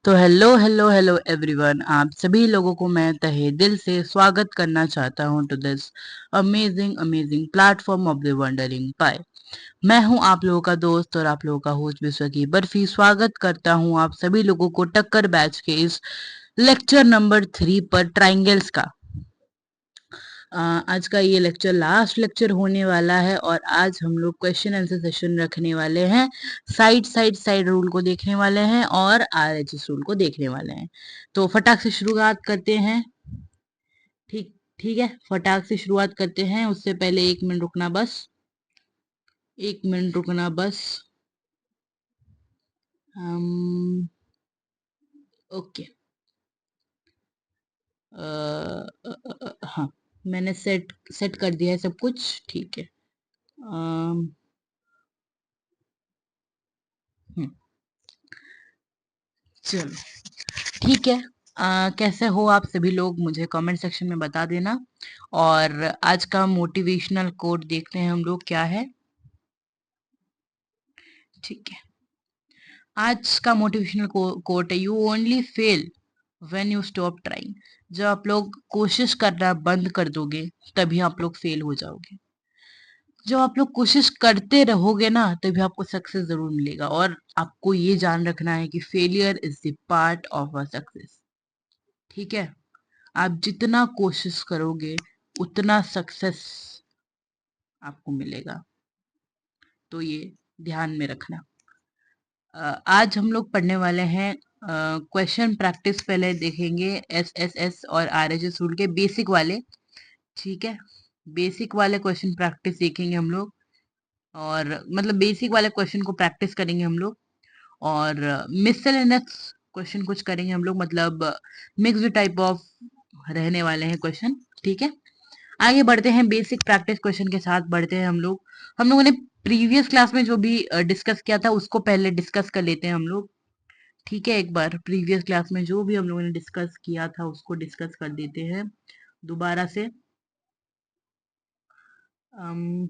तो hello hello hello everyone, आप सभी लोगों को मैं तहे दिल से स्वागत करना चाहता हूं to this amazing amazing platform of the wandering pie. मैं हूं आप लोगों का दोस्त और आप लोगों का होस्ट विश्व की बर्फी। स्वागत करता हूं आप सभी लोगों को टक्कर बैच के इस लेक्चर नंबर 3 पर ट्राइंगल्स का। आज का ये लेक्चर लास्ट लेक्चर होने वाला है और आज हम लोग क्वेश्चन आंसर सेशन रखने वाले हैं। साइड रूल को देखने वाले हैं और आरएचएस रूल को देखने वाले हैं। तो फटाक से शुरुआत करते हैं। ठीक ठीक है, फटाक से शुरुआत करते हैं। उससे पहले 1 मिनट रुकना बस, 1 मिनट रुकना बस। ओके। हाँ, मैंने सेट सेट कर दिया है सब कुछ। ठीक है। अम, हम्म, चलो ठीक है। कैसे हो आप सभी लोग, मुझे कमेंट सेक्शन में बता देना। और आज का मोटिवेशनल कोट देखते हैं हम लोग क्या है। ठीक है, आज का मोटिवेशनल कोट है, you only fail when you stop trying. जब आप लोग कोशिश करना बंद कर दोगे तभी आप लोग फेल हो जाओगे। जब आप लोग कोशिश करते रहोगे ना तभी आपको सक्सेस जरूर मिलेगा। और आपको ये जान रखना है कि failure is the part of a success. ठीक है, आप जितना कोशिश करोगे उतना सक्सेस आपको मिलेगा, तो ये ध्यान में रखना। आज हम लोग पढ़ने वाले हैं क्वेश्चन प्रैक्टिस। पहले देखेंगे एस एस एस और आर एच एस रूल के बेसिक वाले। ठीक है, बेसिक वाले क्वेश्चन प्रैक्टिस देखेंगे हम लोग। और मतलब बेसिक वाले क्वेश्चन को प्रैक्टिस करेंगे हम लोग। और मिसलेनियस क्वेश्चन कुछ करेंगे हम लोग, मतलब मिक्स्ड टाइप ऑफ रहने वाले हैं क्वेश्चन। ठीक है, आगे बढ़ते हैं। बेसिक प्रैक्टिस क्वेश्चन के साथ बढ़ते हैं हम लोग। हम लोगों ने प्रीवियस क्लास में जो भी डिस्कस किया था उसको पहले डिस्कस कर लेते हैं हम लोग। ठीक है, एक बार प्रीवियस क्लास में जो भी हम लोगों ने डिस्कस किया था उसको डिस्कस कर देते हैं दोबारा से। अम,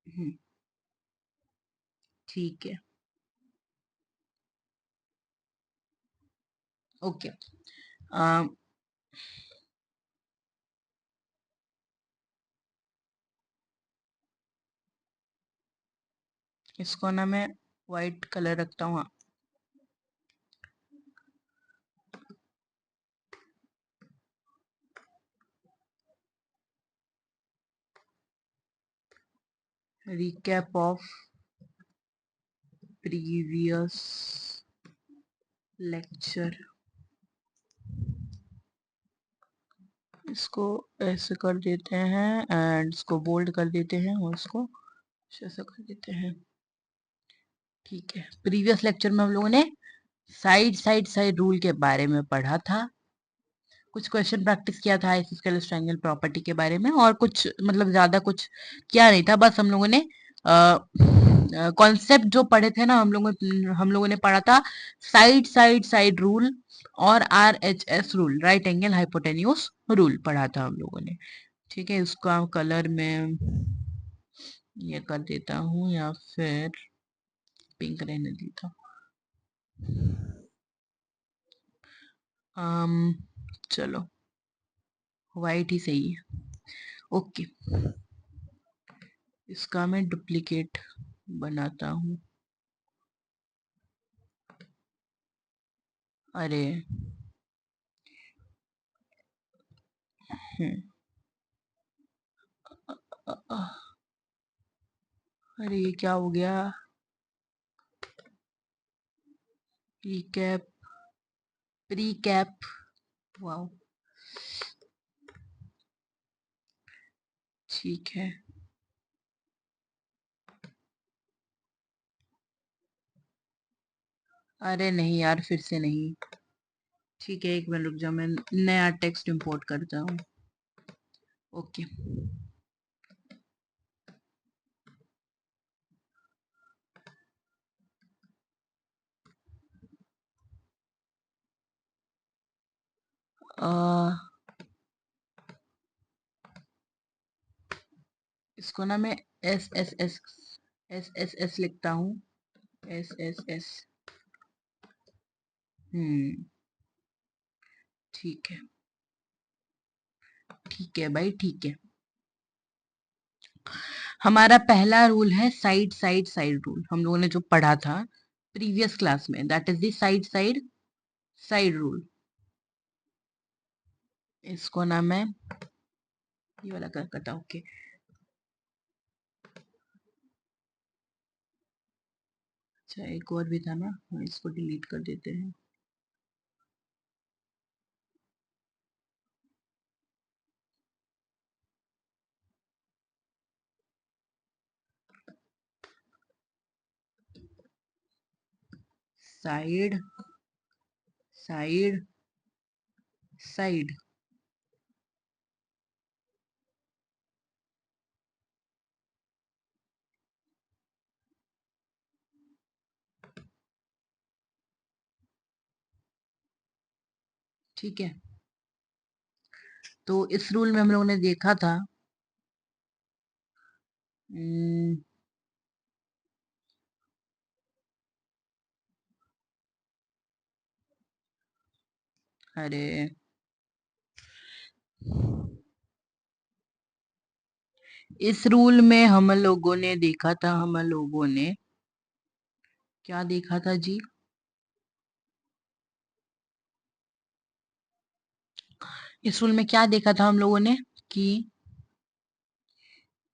हम्म, ठीक है, ओके। इसको ना मैं व्हाइट कलर रखता हूँ। Recap of previous lecture. इसको ऐसे कर देते हैं एंड इसको बोल्ड कर देते हैं और इसको ऐसे कर देते हैं। ठीक है, प्रीवियस लेक्चर में हम लोगों ने साइड रूल के बारे में पढ़ा था। कुछ क्वेश्चन प्रैक्टिस किया था आइसोस्केलेस ट्रायंगल प्रॉपर्टी के बारे में, और कुछ मतलब ज्यादा कुछ किया नहीं था। बस हम लोगों ने कॉन्सेप्ट जो पढ़े थे ना, हम लोगों ने पढ़ा था साइड रूल और R H S rule, right angle hypotenuse rule पढ़ा था हम लोगों ने। ठीक है, इसका कलर में ये कर देता हूँ या फिर पिंक रहने देता हूँ। चलो वाइट ही सही है। ओके, इसका मैं डुप्लीकेट बनाता हूँ। अरे हम्म, अ- अ- अरे ये क्या हो गया। Recap, precap, wow. ठीक है, अरे नहीं यार, फिर से नहीं। ठीक है, 1 मिनट रुक जाओ, मैं नया टेक्स्ट इंपोर्ट करता हूँ। ओके। इसको ना मैं एस एस एस लिखता हूँ। एस एस एस ठीक है, ठीक है भाई, ठीक है। हमारा पहला रूल है साइड साइड साइड रूल, हम लोगों ने जो पढ़ा था प्रीवियस क्लास में, that is the side side side rule. इसको ना मैं ये वाला कर करता हूँ, ओके। अच्छा, एक और भी था ना, इसको डिलीट कर देते हैं। साइड साइड साइड, ठीक है। तो इस रूल में हम लोगों ने देखा था, हम्म, अरे इस रूल में हम लोगों ने देखा था, हम लोगों ने क्या देखा था जी? इस रूल में क्या देखा था हम लोगों ने कि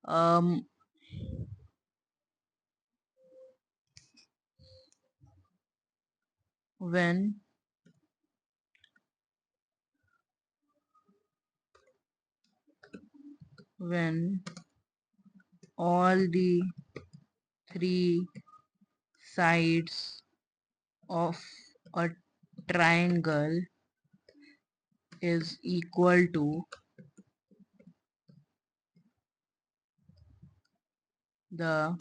um, when when all the three sides of a triangle is equal to the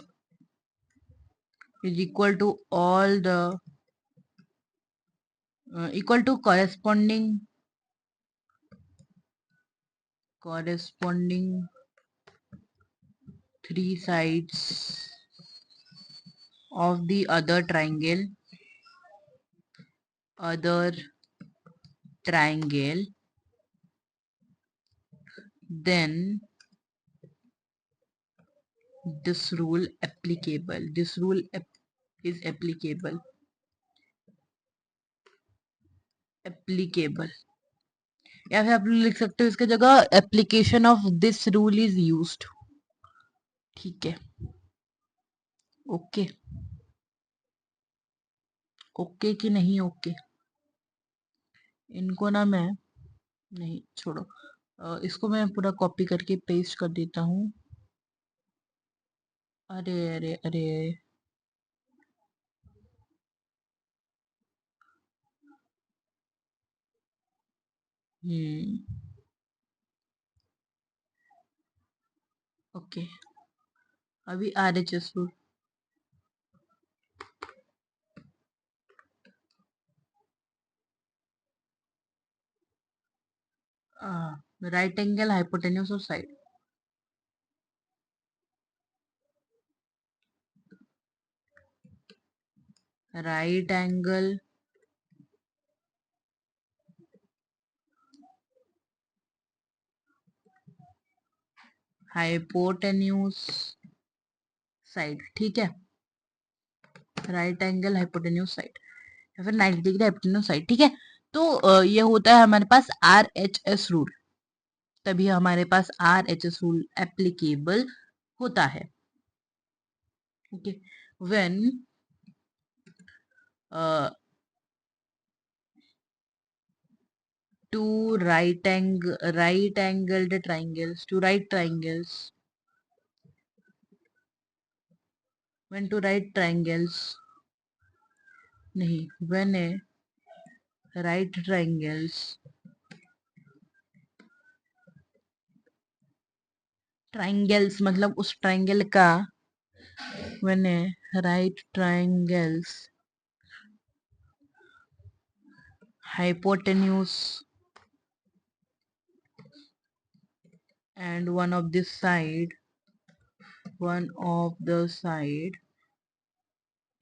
is equal to all the equal to corresponding three sides of the other triangle, then this rule is applicable, या फिर आप लिख सकते हो इसके जगह application of this rule is used. ठीक है, ओके, ओके कि नहीं ओके? इनको ना मैं, नहीं छोड़ो, इसको मैं पूरा कॉपी करके पेस्ट कर देता हूँ। अरे अरे अरे, हम्म, ओके। अभी RHS rule, right angle hypotenuse of side, right angle hypotenuse side, ठीक है। राइट एंगल हाइपोटेन्यूज साइड या फिर 90 डिग्री हाइपोटेन्यूज साइड, ठीक है। तो ये होता है हमारे पास RHS रूल, तभी हमारे पास RHS रूल एप्लीकेबल होता है। Okay, when two right angled triangles, two right triangles, when two right triangles, नहीं, when a right triangles मतलब उस ट्राइंगल का, when a right triangles hypotenuse and one of the side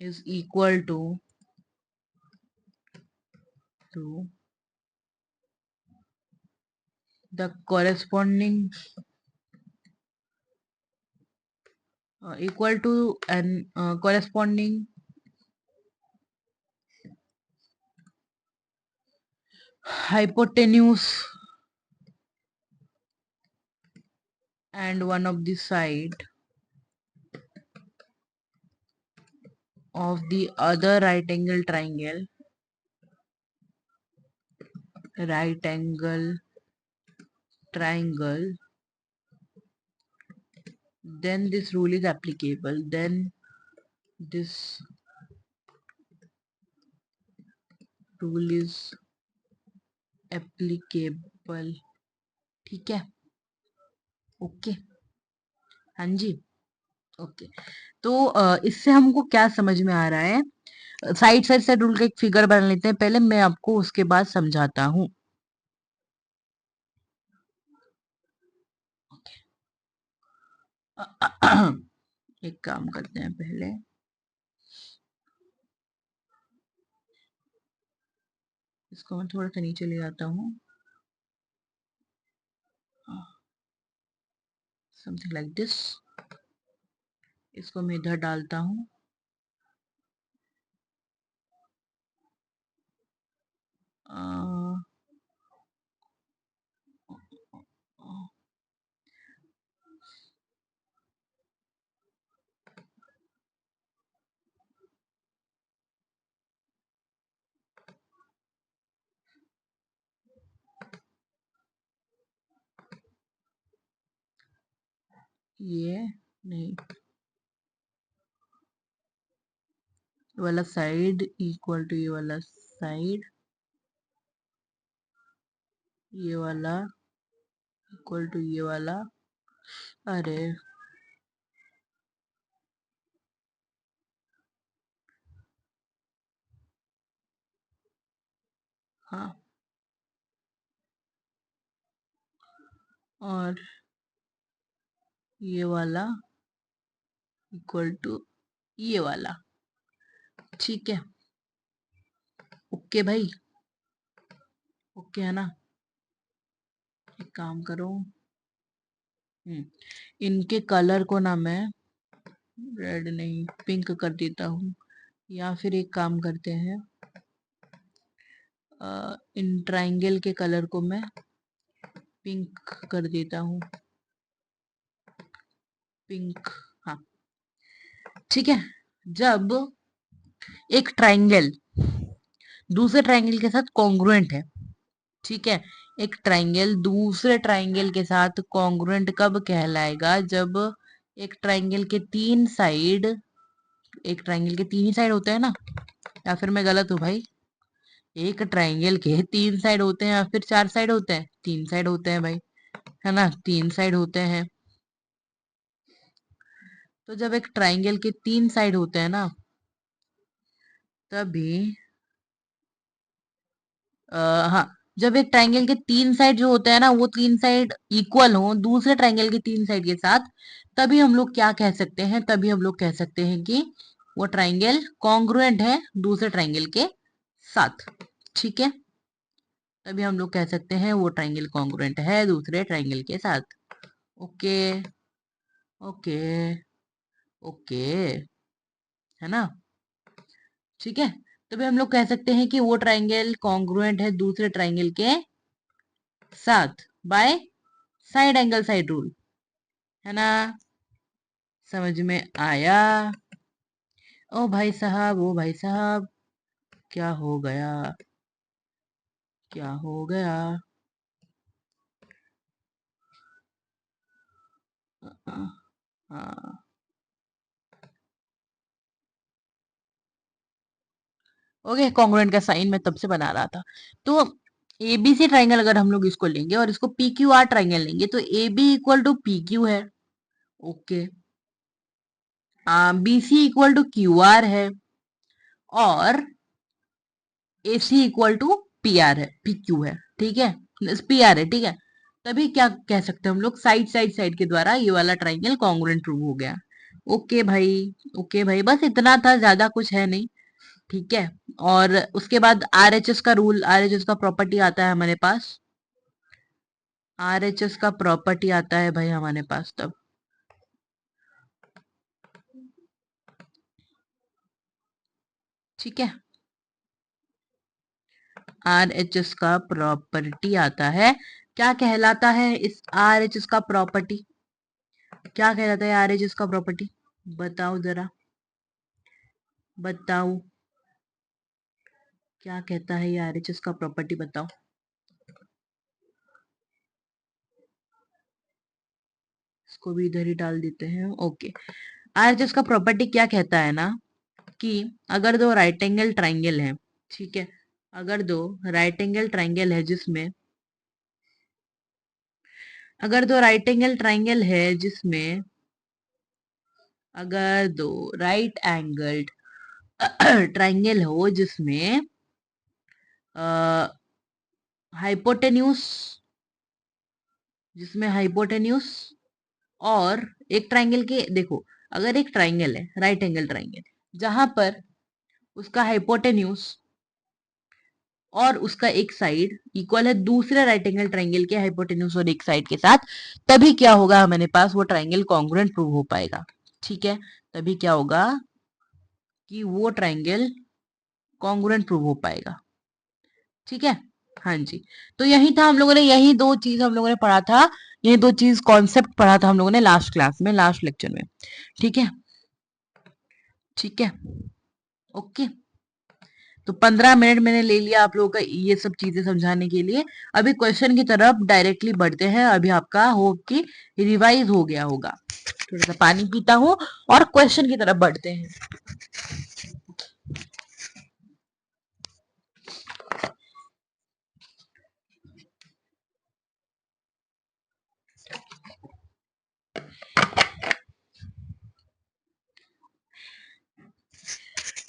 is equal to to the corresponding equal to an corresponding hypotenuse and one of the side of the other right angle triangle, then this rule is applicable. Then this rule is applicable. ठीक है, okay, हाँ जी, okay. तो इससे हमको क्या समझ में आ रहा है? साइड रूल का एक फिगर बना लेते हैं पहले, मैं आपको उसके बाद समझाता हूँ। एक काम करते हैं पहले, इसको मैं थोड़ा सा नीचे ले आता हूँ, समथिंग लाइक दिस। इसको मैं इधर डालता हूँ, ये नहीं वाला साइड इक्वल टू ये वाला साइड, ये वाला इक्वल टू ये वाला। अरे हाँ, और ये वाला इक्वल टू ये वाला। ठीक है, ओके भाई, ओके है ना? एक काम करो, इनके कलर को ना मैं रेड नहीं पिंक कर देता हूँ, या फिर एक काम करते हैं, इन ट्राइंगल के कलर को मैं पिंक कर देता हूँ, पिंक, हाँ ठीक है। जब एक ट्राइंगल दूसरे ट्राइंगल के साथ कॉन्ग्रुएंट है, ठीक है, एक ट्राइंगल दूसरे ट्राइंगल के साथ कॉन्ग्रुएंट कब कहलाएगा? जब एक ट्राइंगल के तीन साइड, एक ट्राइंगल के तीन ही साइड होते हैं ना, या फिर मैं गलत हूँ भाई? एक ट्राइंगल के तीन साइड होते हैं या फिर चार साइड होते हैं? तीन साइड होते हैं भाई, है ना? तीन साइड होते हैं। तो जब एक ट्राइंगल के तीन साइड होते हैं ना, तभी हाँ, जब एक ट्राइंगल के तीन साइड जो होते हैं ना, वो तीन साइड इक्वल हो दूसरे ट्राइंगल के तीन साइड के साथ, तभी हम लोग क्या कह सकते हैं? तभी हम लोग कह सकते हैं कि वो ट्राइंगल कॉन्ग्रुएंट है दूसरे ट्राइंगल के साथ। ठीक है, तभी हम लोग कह सकते हैं वो ट्राइंगल कॉन्ग्रुएंट है दूसरे ट्राइंगल के साथ। ओके, ओके, ओके, है ना? ठीक है, तभी हम लोग कह सकते हैं कि वो ट्राइंगल कॉन्ग्रुएंट है दूसरे ट्राइंगल के साथ by side angle side rule, है ना? समझ में आया? ओ भाई साहब, ओ भाई साहब, क्या हो गया? क्या हो गया? हाँ, ओके, कॉन्ग्रुएंट का साइन मैं तब से बना रहा था। तो एबीसी ट्राइंगल अगर हम लोग इसको लेंगे और इसको पी क्यू आर ट्राइंगल लेंगे, तो A B equal to P Q है, okay, B C equal to Q R है, और A C equal to P R है, पी क्यू है, ठीक है, पी आर है, ठीक है। तभी क्या कह सकते हैं हम लोग? साइड के द्वारा ये वाला ट्राइंगल कॉन्ग्रुएंट प्रूव हो गया। ओके भाई, ओके भाई, बस इतना था, ज्यादा कुछ है नहीं। ठीक है। और उसके बाद आरएचएस का रूल, आरएचएस का प्रॉपर्टी आता है हमारे पास, आरएचएस का प्रॉपर्टी आता है भाई हमारे पास तब। ठीक है, आरएचएस का प्रॉपर्टी आता है। क्या कहलाता है इस आरएचएस का प्रॉपर्टी, क्या कहलाता है आरएचएस का प्रॉपर्टी, बताओ जरा, बताओ क्या कहता है ये आरएचएस का प्रॉपर्टी, बताओ। इसको भी इधर ही डाल देते हैं। ओके, आरएचएस का प्रॉपर्टी क्या कहता है ना कि अगर दो राइट एंगल ट्राइंगल है, ठीक है, अगर दो राइट एंगल ट्राइंगल है जिसमें, अगर दो राइट एंगल ट्राइंगल है जिसमें, अगर दो राइट एंगल ट्राइंगल हो जिसमें हाइपोटेन्यूस, जिसमें हाइपोटेन्यूस और एक ट्राइंगल के, देखो अगर एक ट्राइंगल है राइट एंगल ट्राइंगल जहां पर उसका हाइपोटेन्यूस और उसका एक साइड इक्वल है दूसरे राइट एंगल ट्राइंगल के हाइपोटेन्यूस और एक साइड के साथ, तभी क्या होगा हमारे पास वो ट्राइंगल कॉन्ग्रुएंट प्रूव हो पाएगा। ठीक है, तभी क्या होगा कि वो ट्राइंगल कॉन्ग्रुएंट प्रूव हो पाएगा। ठीक है, हाँ जी। तो यही था, हम लोगों ने यही दो चीज हम लोगों ने पढ़ा था, यही दो चीज कॉन्सेप्ट पढ़ा था हम लोगों ने लास्ट क्लास में, लास्ट लेक्चर में। ठीक है, ठीक है, ओके। तो 15 मिनट मैंने ले लिया आप लोगों का ये सब चीजें समझाने के लिए। अभी क्वेश्चन की तरफ डायरेक्टली बढ़ते हैं। अभी आपका होप कि रिवाइज हो गया होगा। थोड़ा सा पानी पीता हूँ और क्वेश्चन की तरफ बढ़ते हैं।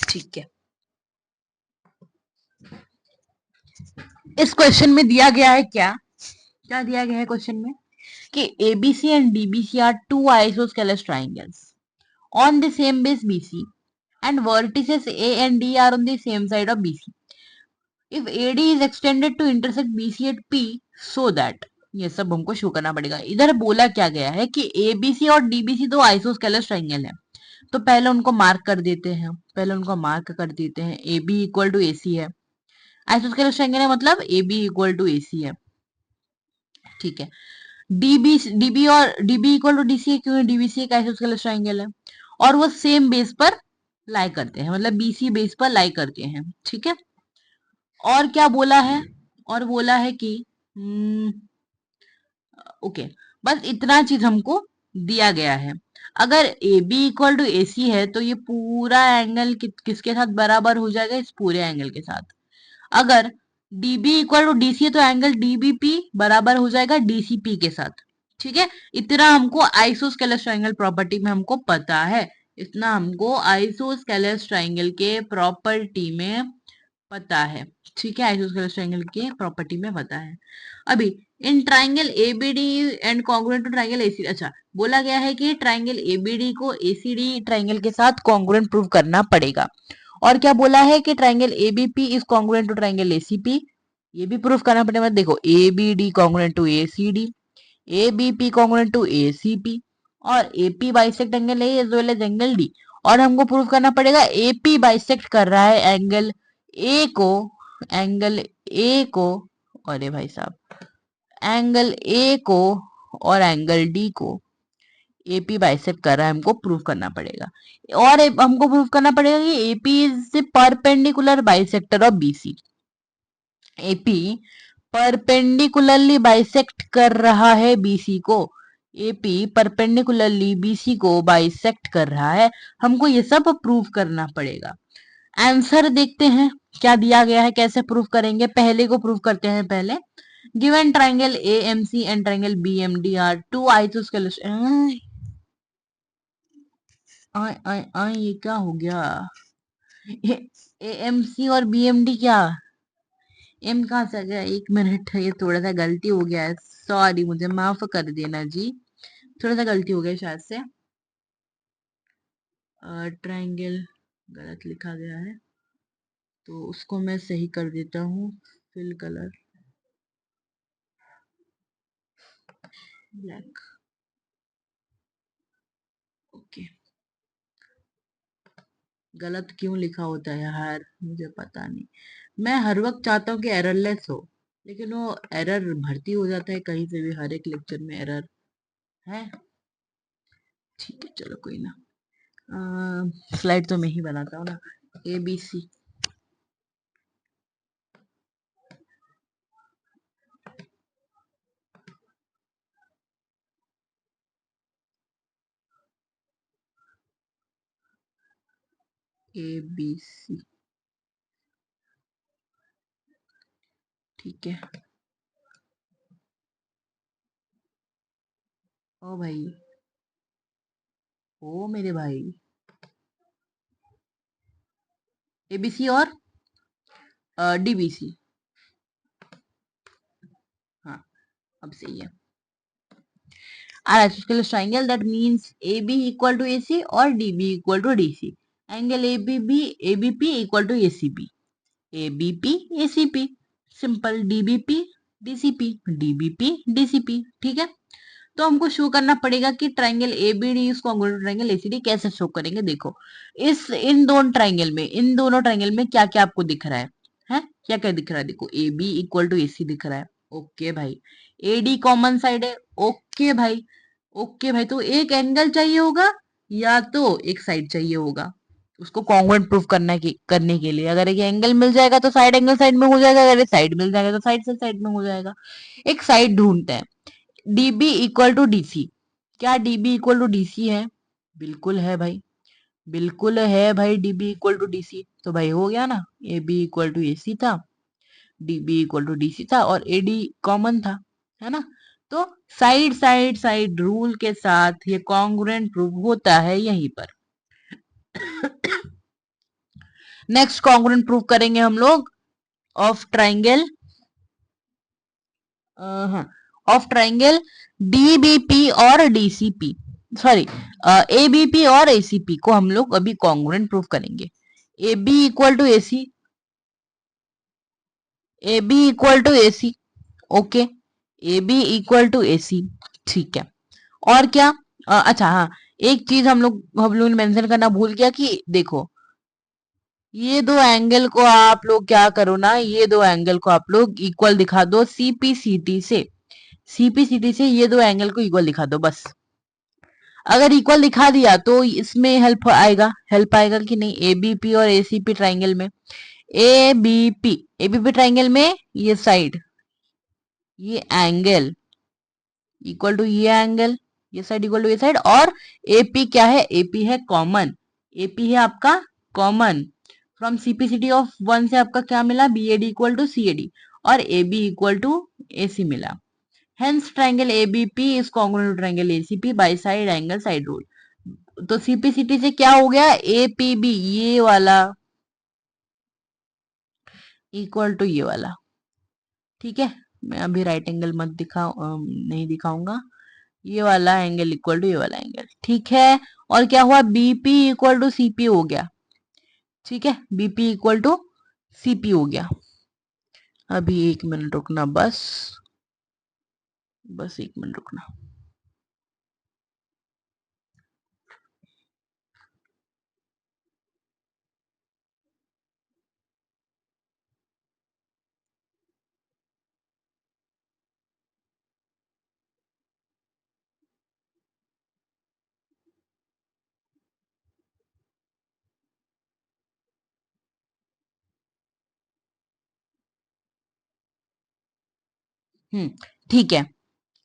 ठीक है, इस क्वेश्चन में दिया गया है क्या, क्या दिया गया है क्वेश्चन में कि ABC and DBC are two isosceles triangles on the same base BC and vertices A and D are on the same side of BC. If AD is extended to intersect BC at P so that, ये सब हमको show करना पड़ेगा। इधर बोला क्या गया है कि ABC और DBC दो आइसोस्केलस ट्राइंगल है, तो पहले उनको मार्क कर देते हैं, पहले उनको मार्क कर देते हैं। AB इक्वल टू AC है, आइसोस्केलस ट्राइंगल है मतलब AB इक्वल टू AC है। ठीक है, डीबी और डीबी इक्वल टू डीसी है क्योंकि डीबीसी एक आइसोस्केलस ट्राइंगल है और वो सेम बेस पर लाई करते हैं, मतलब बीसी बेस पर लाई करते हैं। ठीक है, और क्या बोला है, और बोला है कि ओके, बस इतना चीज हमको दिया गया है। अगर A B equal to A C है तो ये पूरा एंगल किसके साथ बराबर हो जाएगा, इस पूरे एंगल के साथ। अगर डीबी इक्वल टू डीसी है तो एंगल डीबीपी बराबर हो जाएगा डीसीपी के साथ। ठीक है, इतना हमको आइसोस्केलस ट्रायंगल प्रॉपर्टी में हमको पता है, इतना हमको आइसोस्केलस ट्रायंगल के प्रॉपर्टी में पता है। ठीक है, आइसोस्केलस ट्रायंगल के प्रॉपर्टी में पता है। अभी in triangle ABD and congruent to triangle ACD, अच्छा बोला गया है कि ट्रायंगल एबीडी को एसीडी ट्रायंगल के साथ कॉन्ग्रुएंट प्रूव करना पड़ेगा। और क्या बोला है कि triangle ABP is congruent to triangle ACP, ये भी प्रूफ करना पड़ेगा। देखो ABD congruent to ACD, ABP congruent to ACP, और AP bisect angle A as well as angle D. और हमको प्रूफ करना पड़ेगा एपी बाइसेक्ट कर रहा है एंगल ए को, एंगल ए को, अरे भाई साहब, एंगल ए को और एंगल डी को एपी बाइसेक्ट कर रहा है, हमको प्रूफ करना पड़ेगा। और हमको प्रूफ करना पड़ेगा कि AP is perpendicular bisector of BC, AP perpendicularly bisect कर रहा है बीसी को, एपी परपेंडिकुलरली बीसी को बाइसेक्ट कर रहा है, हमको ये सब प्रूफ करना पड़ेगा। आंसर देखते हैं क्या दिया गया है, कैसे प्रूफ करेंगे, पहले को प्रूफ करते हैं। पहले given triangle AMC and triangle BMD are two isosceles, ये क्या हो गया, एएमसी और बीएमडी क्या, एम कहाँ से आ गया, एक मिनट, ये थोड़ा सा गलती हो गया है, सॉरी, मुझे माफ कर देना जी, थोड़ा सा गलती हो गया शायद से, ट्रायंगल गलत लिखा गया है। तो उसको मैं सही कर देता हूँ, फिल कलर ब्लैक। ओके, गलत क्यों लिखा होता है यार, मुझे पता नहीं। मैं हर वक्त चाहता हूँ कि एररलेस हो, लेकिन वो एरर भर्ती हो जाता है कहीं से भी, हर एक लेक्चर में एरर है। ठीक है चलो कोई ना, स्लाइड तो मैं ही बनाता हूँ ना। ABC, ABC, ठीक है। ओ भाई, ओ मेरे भाई, ABC और DBC, हाँ अब सही है। Our isosceles triangle, that means AB equal to AC or DB equal to DC. Angle ABP equal to ACB. ABP ACP. Simple, DBP DCP, DBP DCP। ठीक है, तो हमको शो करना पड़ेगा कि triangle ABD is congruent triangle ACD। कैसे show करेंगे, देखो इस इन दोनों ट्राइंगल में, इन दोनों ट्राइंगल में क्या क्या आपको दिख रहा है क्या क्या दिख रहा है, देखो AB इक्वल टू AC दिख रहा है। ओके भाई, AD कॉमन साइड है। ओके भाई, ओके भाई, तो एक एंगल चाहिए होगा या तो एक साइड चाहिए होगा उसको कॉन्ग्रुएंट प्रूफ करने के लिए। अगर एक एंगल मिल जाएगा तो साइड एंगल साइड में हो जाएगा, अगर एक साइड मिल जाएगा तो साइड से साइड में हो जाएगा। एक साइड ढूंढते हैं। DB इक्वल टू DC, क्या DB इक्वल टू DC है? बिल्कुल है भाई, बिल्कुल है भाई, DB इक्वल टू DC। तो भाई हो गया ना, AB इक्वल टू AC था, DB इक्वल टू DC था और AD कॉमन था, है ना। तो साइड साइड साइड रूल के साथ ये कॉन्ग्रुएंट प्रूफ होता है यहीं पर। नेक्स्ट कॉन्ग्रुएंट प्रूफ करेंगे हम लोग ऑफ ट्राइंगल, हाँ, ऑफ ट्राइंगल DBP और DCP, सॉरी ABP और ACP को हम लोग अभी कॉन्ग्रुएंट प्रूफ करेंगे। AB equal to AC, AB equal to AC, okay, AB equal to AC, ठीक है। और क्या, अच्छा हाँ, एक चीज हम लोग ने मेंशन करना भूल गया कि देखो ये दो एंगल को आप लोग क्या करो ना, ये दो एंगल को आप लोग इक्वल दिखा दो CPCT से। CPCT से ये दो एंगल को इक्वल दिखा दो बस। अगर इक्वल दिखा दिया तो इसमें हेल्प आएगा कि नहीं, ABP और ACP ट्राइंगल में। ABP ट्राइंगल में ये साइड, ये एंगल इक्वल टू ये एंगल, ये साइड इक्वल टू ये साइड, और AP क्या है, AP है कॉमन, AP है आपका कॉमन। फ्रॉम CPCT ऑफ 1 से आपका क्या मिला, BAD इक्वल टू CAD और AB इक्वल टू AC मिला। Hence triangle ABP is congruent to triangle ACP by side angle side rule। तो CPCT से क्या हो गया, APB ये वाला इक्वल टू ये वाला। ठीक है, मैं अभी राइट एंगल मत नहीं दिखाऊंगा, ये वाला एंगल इक्वल टू ये वाला एंगल, ठीक है। और क्या हुआ, BP इक्वल टू CP हो गया, ठीक है, BP इक्वल टू CP हो गया। अभी 1 मिनट रुकना, बस बस 1 मिनट रुकना। ठीक है,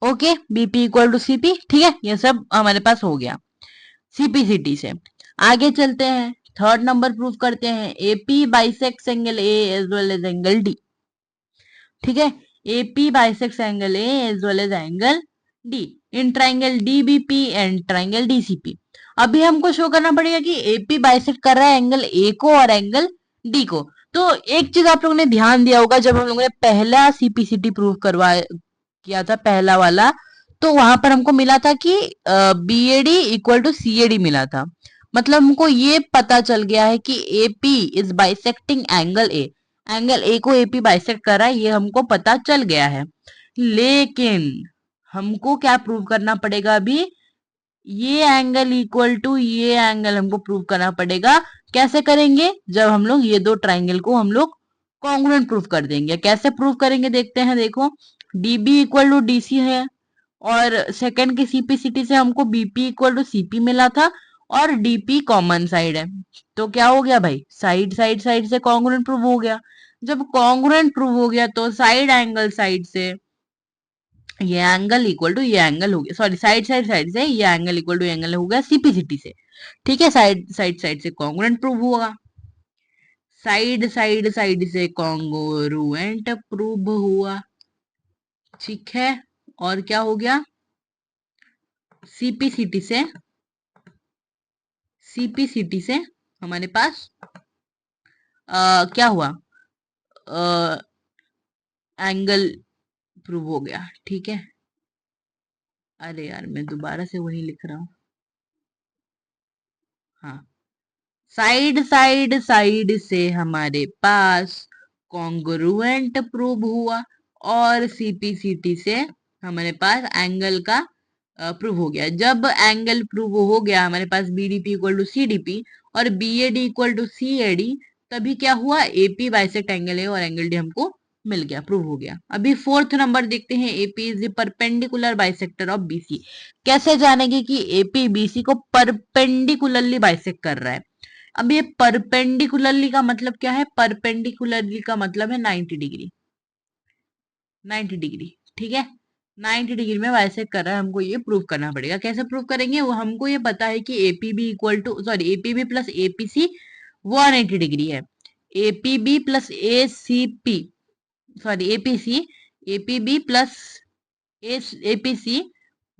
okay, BP equal to CP, ठीक है, ये सब हमारे पास हो गया CPCT से। आगे चलते हैं, थर्ड नंबर प्रूफ करते हैं, AP bisects angle A as well as angle D। ठीक है, AP bisects angle A as well as angle D in triangle DBP and triangle DCP। अभी हमको शो करना पड़ेगा कि AP बाइसेक्ट कर रहा है एंगल A को और एंगल D को। तो एक चीज आप लोगों ने ध्यान दिया होगा, जब हम लोगों ने पहला CPCT प्रूफ किया था, पहला वाला, तो वहां पर हमको मिला था कि BAD इक्वल टू CAD मिला था। मतलब हमको ये पता चल गया है कि AP is bisecting angle A, angle A को एपी बाइसेक्ट कर रहा है, ये हमको पता चल गया है। लेकिन हमको क्या प्रूव करना पड़ेगा अभी, ये एंगल इक्वल टू ये एंगल हमको प्रूव करना पड़ेगा। कैसे करेंगे, जब हम लोग ये दो ट्राइंगल को हम लोग कॉन्ग्रुएंट प्रूव कर देंगे। कैसे प्रूव करेंगे देखते हैं। देखो डीबी इक्वल टू डीसी है, और सेकंड की सीपीसीटी से हमको बीपी इक्वल टू सीपी मिला था, और डीपी कॉमन साइड है। तो क्या हो गया भाई, साइड साइड साइड से कॉन्ग्रुएंट प्रूव हो गया। जब कॉन्ग्रुएंट प्रूव हो गया तो साइड एंगल साइड से ये एंगल इक्वल टू ये एंगल हो गया, सॉरी साइड साइड साइड से ये एंगल इक्वल टू एंगल हो गया सीपीसीटी से। ठीक है, साइड साइड साइड से कॉन्ग्रुएंट प्रूव होगा, साइड साइड साइड से कॉन्ग्रुएंट प्रूव हुआ। ठीक है, और क्या हो गया, सीपीसीटी से, सीपीसीटी से हमारे पास क्या हुआ, एंगल प्रूव हो गया। ठीक है, अरे यार मैं दोबारा से वही लिख रहा हूं। हाँ, साइड साइड साइड से हमारे पास कॉन्ग्रुएंट प्रूव हुआ, और सीपीसीटी से हमारे पास एंगल का प्रूव हो गया। जब एंगल प्रूव हो गया हमारे पास बीडीपी इक्वल टू सीडीपी और बीएडी इक्वल टू सीएडी, तभी क्या हुआ, एपी बाइसेक्ट एंगल है और एंगल डी हमको मिल गया, प्रूव हो गया। अभी फोर्थ नंबर देखते हैं, AP is the perpendicular bisector of BC. कैसे जानेंगे कि एपी बीसी को परपेंडिकुलरली बाइसेक्ट कर रहा है। अब ये परपेंडिकुलरली का मतलब क्या है, परपेंडिकुलरली का मतलब है 90 डिग्री, 90 डिग्री। ठीक है, 90 डिग्री में बाइसेक्ट कर रहा है, हमको ये प्रूव करना पड़ेगा। कैसे प्रूव करेंगे, वो हमको ये पता है कि APB equal to sorry APB plus APC 180 degree है। APB plus ACP sorry APC, APB plus APC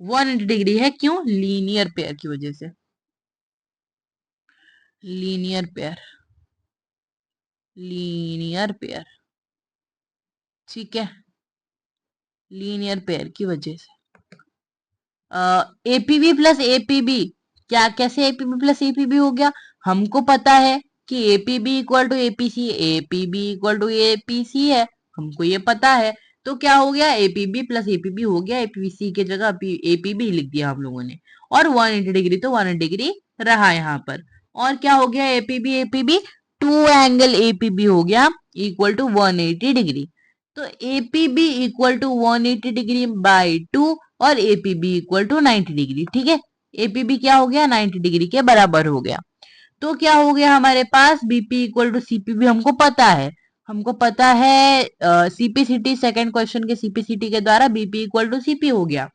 180 degree है। क्यों, लीनियर पेयर की वजह से, लीनियर पेयर, लीनियर पेयर। ठीक है, लीनियर पेयर की वजह से एपीबी प्लस एपीबी, क्या कैसे एपीबी प्लस एपीबी हो गया, हमको पता है कि APB equal to APC, APB equal to APC है, हमको ये पता है। तो क्या हो गया, एपीबी प्लस एपीबी हो गया, एपीसी की जगह एपीबी लिख दिया हम लोगों ने, और 180 डिग्री तो 180 डिग्री रहा यहाँ पर। और क्या हो गया, APB APB, two angle APB हो गया इक्वल टू 180 डिग्री। तो APB equal to 180 degree by 2 और एपीबी इक्वल टू 90 डिग्री। ठीक है, एपीबी क्या हो गया, 90 डिग्री के बराबर हो गया। तो क्या हो गया हमारे पास, बीपी इक्वल टू सीपीबी हमको पता है, हमको पता है सीपीसीटी, सेकंड क्वेश्चन के सीपीसीटी के द्वारा बीपी इक्वल टू सीपी हो गया।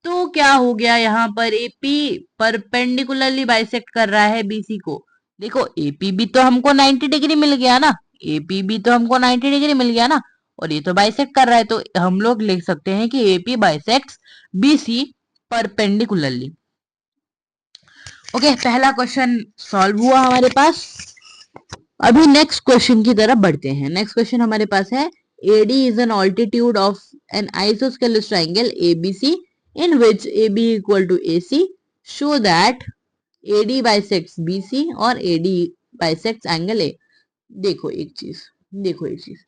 तो क्या हो गया, यहाँ पर एपी परपेंडिकुलरली बाइसेक्ट कर रहा है बीसी को। देखो एपीबी तो हमको 90 डिग्री मिल गया ना, एपीबी तो हमको 90 डिग्री मिल गया ना, और ये तो बाइसेक्ट कर रहा है, तो हम लोग लिख सकते हैं कि AP bisects BC perpendicularly. Okay, पहला क्वेश्चन सॉल्व हुआ हमारे पास। अभी नेक्स्ट क्वेश्चन की तरफ बढ़ते हैं। नेक्स्ट क्वेश्चन हमारे पास है, AD is an altitude of an isosceles triangle ABC in which AB equal to AC. Show that AD bisects BC और AD bisects angle A. देखो एक चीज, देखो एक चीज,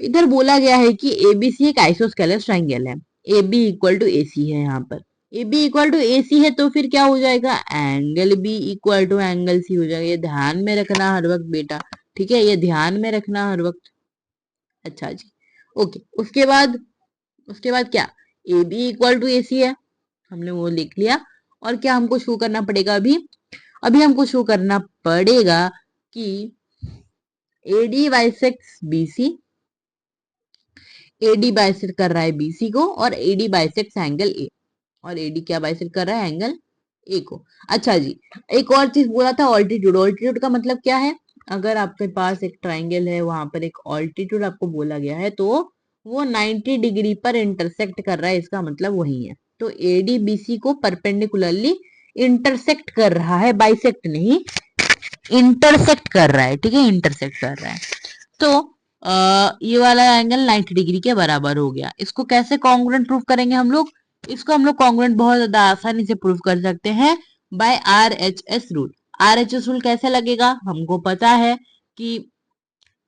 इधर बोला गया है कि ABC एक आइसोस्केलेस ट्राइंगल है, AB इक्वल टू AC है। यहाँ पर AB इक्वल टू AC है, तो फिर क्या हो जाएगा, angle B equal to angle C हो जाएगा। ये ध्यान में रखना हर वक्त बेटा, ठीक है, ये ध्यान में रखना हर वक्त। अच्छा जी, ओके, उसके बाद क्या, AB इक्वल टू AC है, हमने वो लिख लिया। और क्या हमको शो करना पड़ेगा, अभी अभी हमको शो करना पड़ेगा कि AD bisects BC, AD bisect कर रहा है BC को, और AD बाइसेक्ट्स एंगल A, और AD क्या बाइसेक्ट कर रहा है, एंगल A को। अच्छा जी, एक और चीज बोला था, ऑल्टीट्यूड। ऑल्टीट्यूड का मतलब क्या है, अगर आपके पास एक ट्राइंगल है, वहां पर एक ऑल्टीट्यूड आपको बोला गया है, तो वो 90 डिग्री पर इंटरसेक्ट कर रहा है, इसका मतलब वही है। तो AD BC को परपेंडिकुलरली इंटरसेक्ट कर रहा है, बाइसेक्ट नहीं, इंटरसेक्ट कर रहा है। ठीक है, इंटरसेक्ट कर रहा है। तो ये वाला एंगल 90 डिग्री के बराबर हो गया। इसको कैसे कॉन्ग्रुएंट प्रूफ करेंगे हम लोग, इसको हम लोग कॉन्ग्रुएंट बहुत ज्यादा आसानी से प्रूफ कर सकते हैं। By RHS rule. RHS rule कैसे लगेगा? हमको पता है कि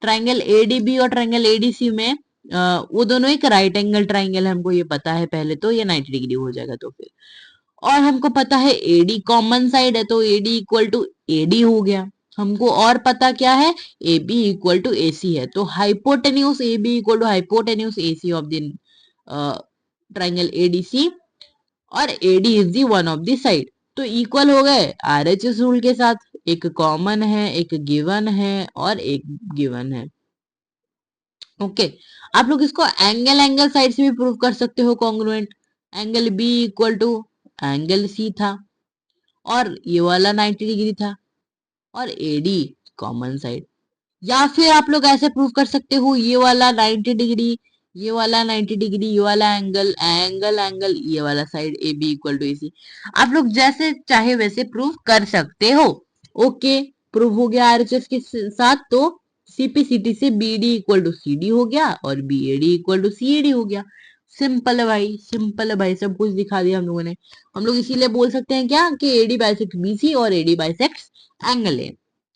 ट्राइंगल ADB और ट्राइंगल ADC में वो दोनों एक राइट एंगल ट्राइंगल है, हमको ये पता है पहले, तो ये 90 डिग्री हो जाएगा। तो फिर और हमको पता है AD कॉमन साइड है, तो AD इक्वल टू AD हो गया। हमको और पता क्या है? AB इक्वल टू AC है, तो hypotenuse AB equal to hypotenuse AC of the triangle ADC और AD is the one of the side. तो इक्वल हो गए RHS रूल के साथ, एक कॉमन है, एक गिवन है और एक गिवन है। ओके, आप लोग इसको एंगल एंगल साइड से भी प्रूव कर सकते हो congruent. Angle B equal to angle C था और ये वाला 90 डिग्री था और AD कॉमन साइड। या फिर आप लोग ऐसे प्रूव कर सकते हो, ये वाला 90 डिग्री, ये वाला 90 डिग्री, ये वाला एंगल एंगल एंगल, ये वाला side AB equal to AC। आप लोग जैसे चाहे वैसे प्रूव कर सकते हो। ओके, प्रूव हो गया RHS के साथ। तो CPCT से BD इक्वल टू CD हो गया और BAD इक्वल टू CAD हो गया। सिंपल है भाई, सिंपल है भाई, सब कुछ दिखा दिया हम लोगों ने। हम लोग इसीलिए बोल सकते हैं क्या कि AD बाइसेक्ट BC और AD बाइसेक्ट एंगल है।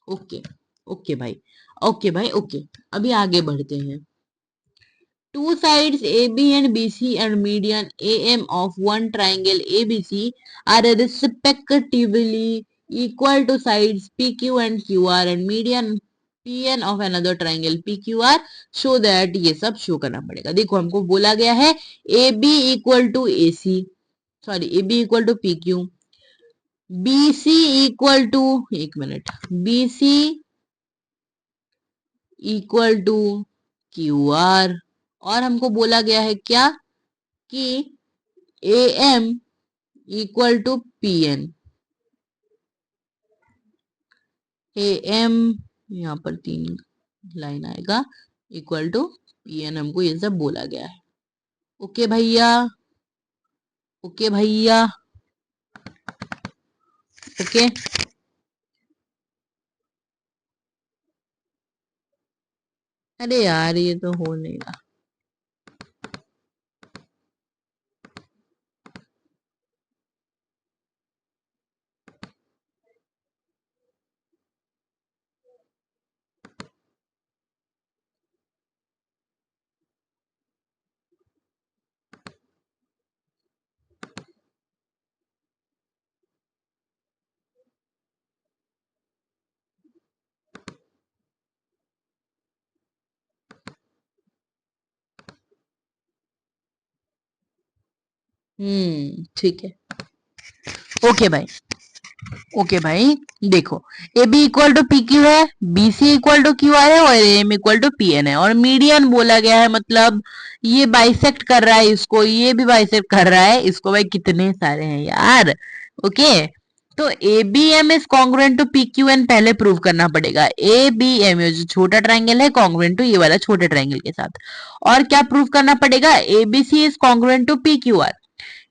ओके ओके भाई, ओके भाई, ओके। अभी आगे बढ़ते हैं। Two sides AB and BC and median AM of one triangle ABC are respectively equal to sides PQ and QR and median PN of another triangle PQR, show that ये सब show करना पड़ेगा। देखो हमको बोला गया है AB equal to AC, sorry AB equal to PQ, BC equal to, एक minute, BC equal to QR और हमको बोला गया है क्या कि AM equal to PN। AM यहाँ पर 3 लाइन आएगा, इक्वल टू PN, हमको ये सब बोला गया है। ओके भैया, ओके भैया, ओके। अरे यार ये तो हो नहीं रहा। ठीक है। ओके भाई, ओके भाई, देखो A B equal to P Q है, B C equal to Q R है और M equal to P N है और मीडियन बोला गया है, मतलब ये बाइसेक्ट कर रहा है इसको, ये भी बाइसेक्ट कर रहा है इसको। भाई कितने सारे हैं यार। ओके, तो A B M is congruent to P Q N पहले प्रूव करना पड़ेगा। ए बी एम जो छोटा ट्राइंगल है कॉन्ग्रुएंट टू ये वाला छोटे ट्राइंगल के साथ। और क्या प्रूव करना पड़ेगा? A B C is congruent to P Q R,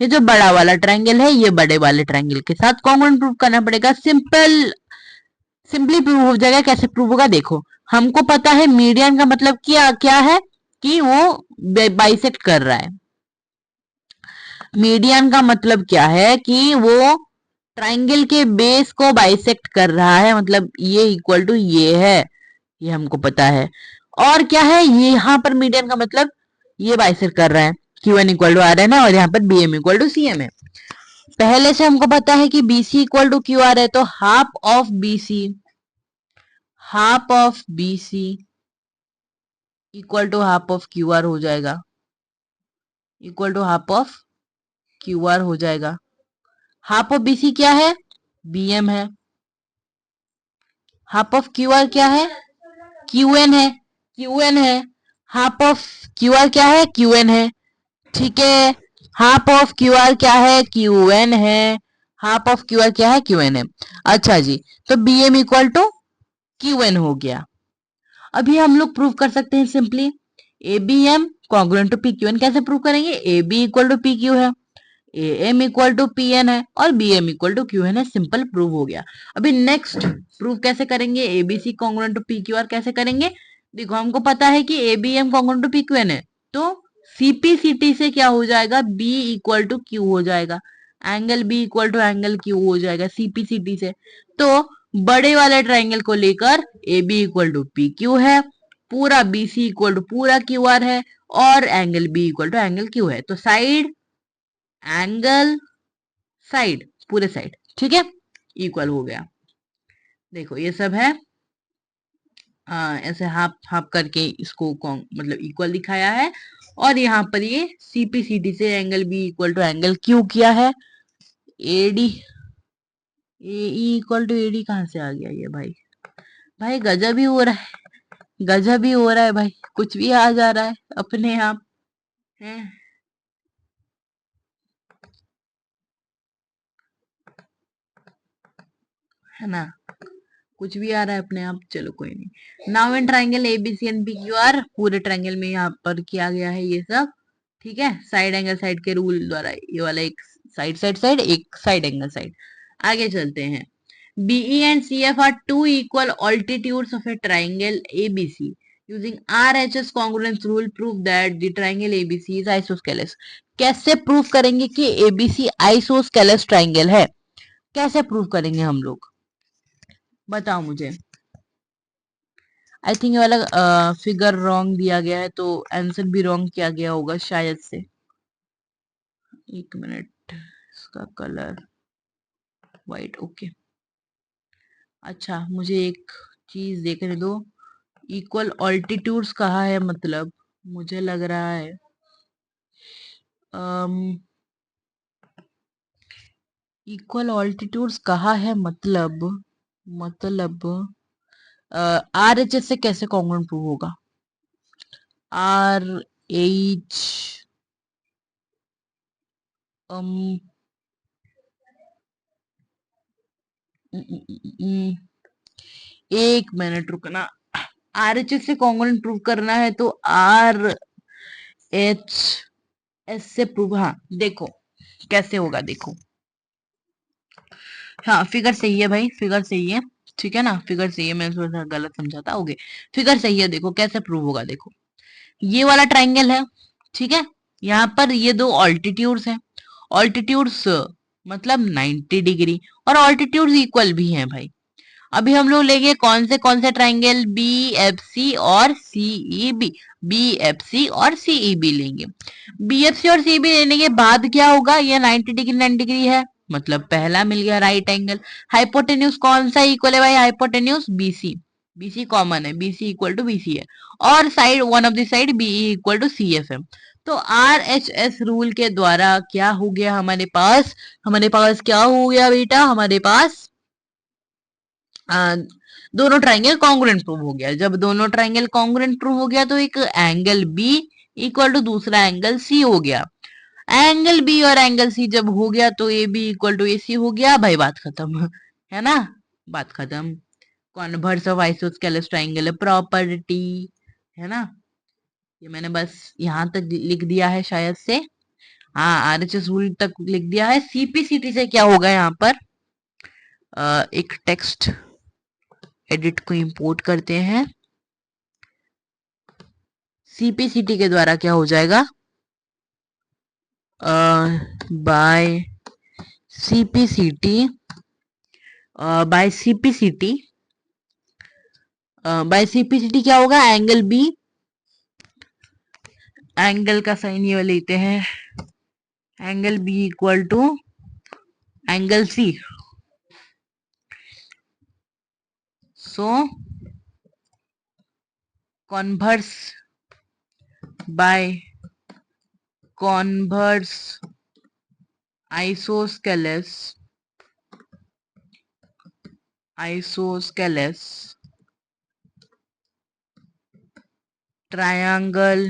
ये जो बड़ा वाला ट्रायंगल है ये बड़े वाले ट्रायंगल के साथ कॉन्ग्रुएंट प्रूव करना पड़ेगा। सिंपली प्रूव हो जाएगा। कैसे प्रूव होगा? देखो हमको पता है मीडियन का मतलब क्या क्या है कि वो बाइसेक्ट कर रहा है। मीडियन का मतलब क्या है कि वो ट्रायंगल के बेस को बाइसेक्ट कर रहा है, मतलब ये इक्वल टू ये है, ये हमको पता है। और क्या है, ये यहाँ पर मीडियन का मतलब ये बाइसेक्ट कर रहा है, Q1 equal to are N है और यहाँ पर BM इक्वल टू CM है। पहले से हमको पता है कि BC इक्वल टू QR है, तो half of BC, half of BC equal to half of QR हो जाएगा, equal to half of QR हो जाएगा। हाफ ऑफ BC क्या है? BM है। हाफ ऑफ QR क्या है? QN है, QN है। हाफ ऑफ QR क्या है? QN है। ठीक है, हाफ ऑफ QR क्या है? QN है। हाफ ऑफ QR क्या है? QN है। अच्छा जी, तो BM इक्वल टू QN हो गया। अभी हम लोग प्रूव कर सकते हैं simply ABM congruent to PQN। कैसे प्रूव करेंगे? AB इक्वल टू PQ है, AM इक्वल टू PN है और BM इक्वल टू QN है। सिंपल प्रूव हो गया। अभी नेक्स्ट प्रूव कैसे करेंगे? ABC कॉन्ग्रुएंट टू PQR कैसे करेंगे? देखो हमको पता है कि ABM कॉन्ग्रुएंट टू PQN है, तो CPCT से क्या हो जाएगा? B इक्वल टू Q हो जाएगा। Angle B equal to angle Q हो जाएगा सीपीसीटी से। तो बड़े वाले ट्राइंगल को लेकर A B equal to P Q है, पूरा बी सी इक्वल टू पूरा क्यू आर है, और angle B equal to angle Q है। तो साइड एंगल साइड पूरे साइड, ठीक है, इक्वल हो गया। देखो ये सब है, ऐसे हाफ हाफ करके इसको मतलब इक्वल दिखाया है। और यहाँ पर ये सीपीसीटी से angle B equal to angle Q किया है। AD A equal to AD कहाँ से आ गया ये भाई? भाई गजब ही हो रहा है, गजब ही हो रहा है भाई, कुछ भी आ जा रहा है अपने आप है। है ना, कुछ भी आ रहा है अपने आप, चलो कोई नहीं। Now in triangle A B C and P Q R, पूरे ट्राइंगल में यहाँ पर किया गया है ये सब, ठीक है। साइड एंगल साइड के रूल द्वारा ये वाला एक साइड साइड साइड, एक साइड एंगल साइड। आगे चलते हैं। BE and C F are two equal altitudes of a triangle ABC using RHS congruence rule prove that the triangle ABC is isosceles। कैसे प्रूव करेंगे कि एबीसी आइसोस्केलेस ट्राइंगल है? कैसे prove करेंगे हम लोग, बताओ मुझे। आई थिंक ये वाला फिगर रॉन्ग दिया गया है, तो आंसर भी रॉन्ग किया गया होगा शायद से। एक मिनट, इसका कलर वाइट, ओके। अच्छा मुझे एक चीज देखने दो, इक्वल ऑल्टीट्यूड्स कहा है, मतलब मुझे लग रहा है इक्वल ऑल्टीट्यूड्स कहा है, मतलब RHS से कैसे कॉन्ग्रुएंट प्रूव होगा? RH um, एक मिनट रुकना। RHS से कॉन्ग्रुएंट प्रूव करना है तो RHS से प्रूव, हाँ देखो कैसे होगा, देखो। हाँ फिगर सही है भाई, फिगर सही है, ठीक है ना, फिगर सही है, मैं थोड़ा सा गलत समझा था, ओके। फिगर सही है, देखो कैसे प्रूव होगा। देखो ये वाला ट्राइंगल है, ठीक है, यहाँ पर ये दो ऑल्टीट्यूड्स हैं। ऑल्टीट्यूड्स मतलब 90 डिग्री, और ऑल्टीट्यूड्स इक्वल भी हैं भाई। अभी हम लोग लेंगे कौन से ट्राइंगल, बी एफ सी और CE B. B F C और सीई बी लेंगे। बी एफ सी और सीई बी लेने के बाद क्या होगा, ये 90 डिग्री 90 डिग्री है, मतलब पहला मिल गया राइट एंगल। हाइपोटेन्यूज कौन सा इक्वल है भाई? हाइपोटेन्यूज बीसी, बीसी कॉमन है, बीसी इक्वल टू बीसी है। और side one of the side BE equal to C F है। तो आर एच एस रूल के द्वारा क्या हो गया हमारे पास? हमारे पास क्या हो गया बेटा? हमारे पास दोनों ट्राइंगल कॉन्ग्रुएंट प्रूव हो गया। जब दोनों ट्राइंगल कॉन्ग्रुएंट प्रूव हो गया तो एक एंगल बी इक्वल टू दूसरा एंगल सी हो गया। एंगल बी और एंगल सी जब हो गया तो A B equal to A सी हो गया भाई, बात खत्म है ना, बात खत्म। Converse of isosceles triangle property, है ना। ये मैंने बस यहाँ तक लिख दिया है शायद से, हाँ आरएचएस रूल तक लिख दिया है। सीपीसीटी से क्या होगा यहाँ पर, एक टेक्स्ट एडिट को इंपोर्ट करते हैं। सीपीसीटी के द्वारा क्या हो जाएगा, by CPCT, by CPCT, by CPCT क्या होगा, एंगल बी, एंगल का साइन ये लेते हैं, angle B equal to angle C. So converse by converse isosceles, isosceles triangle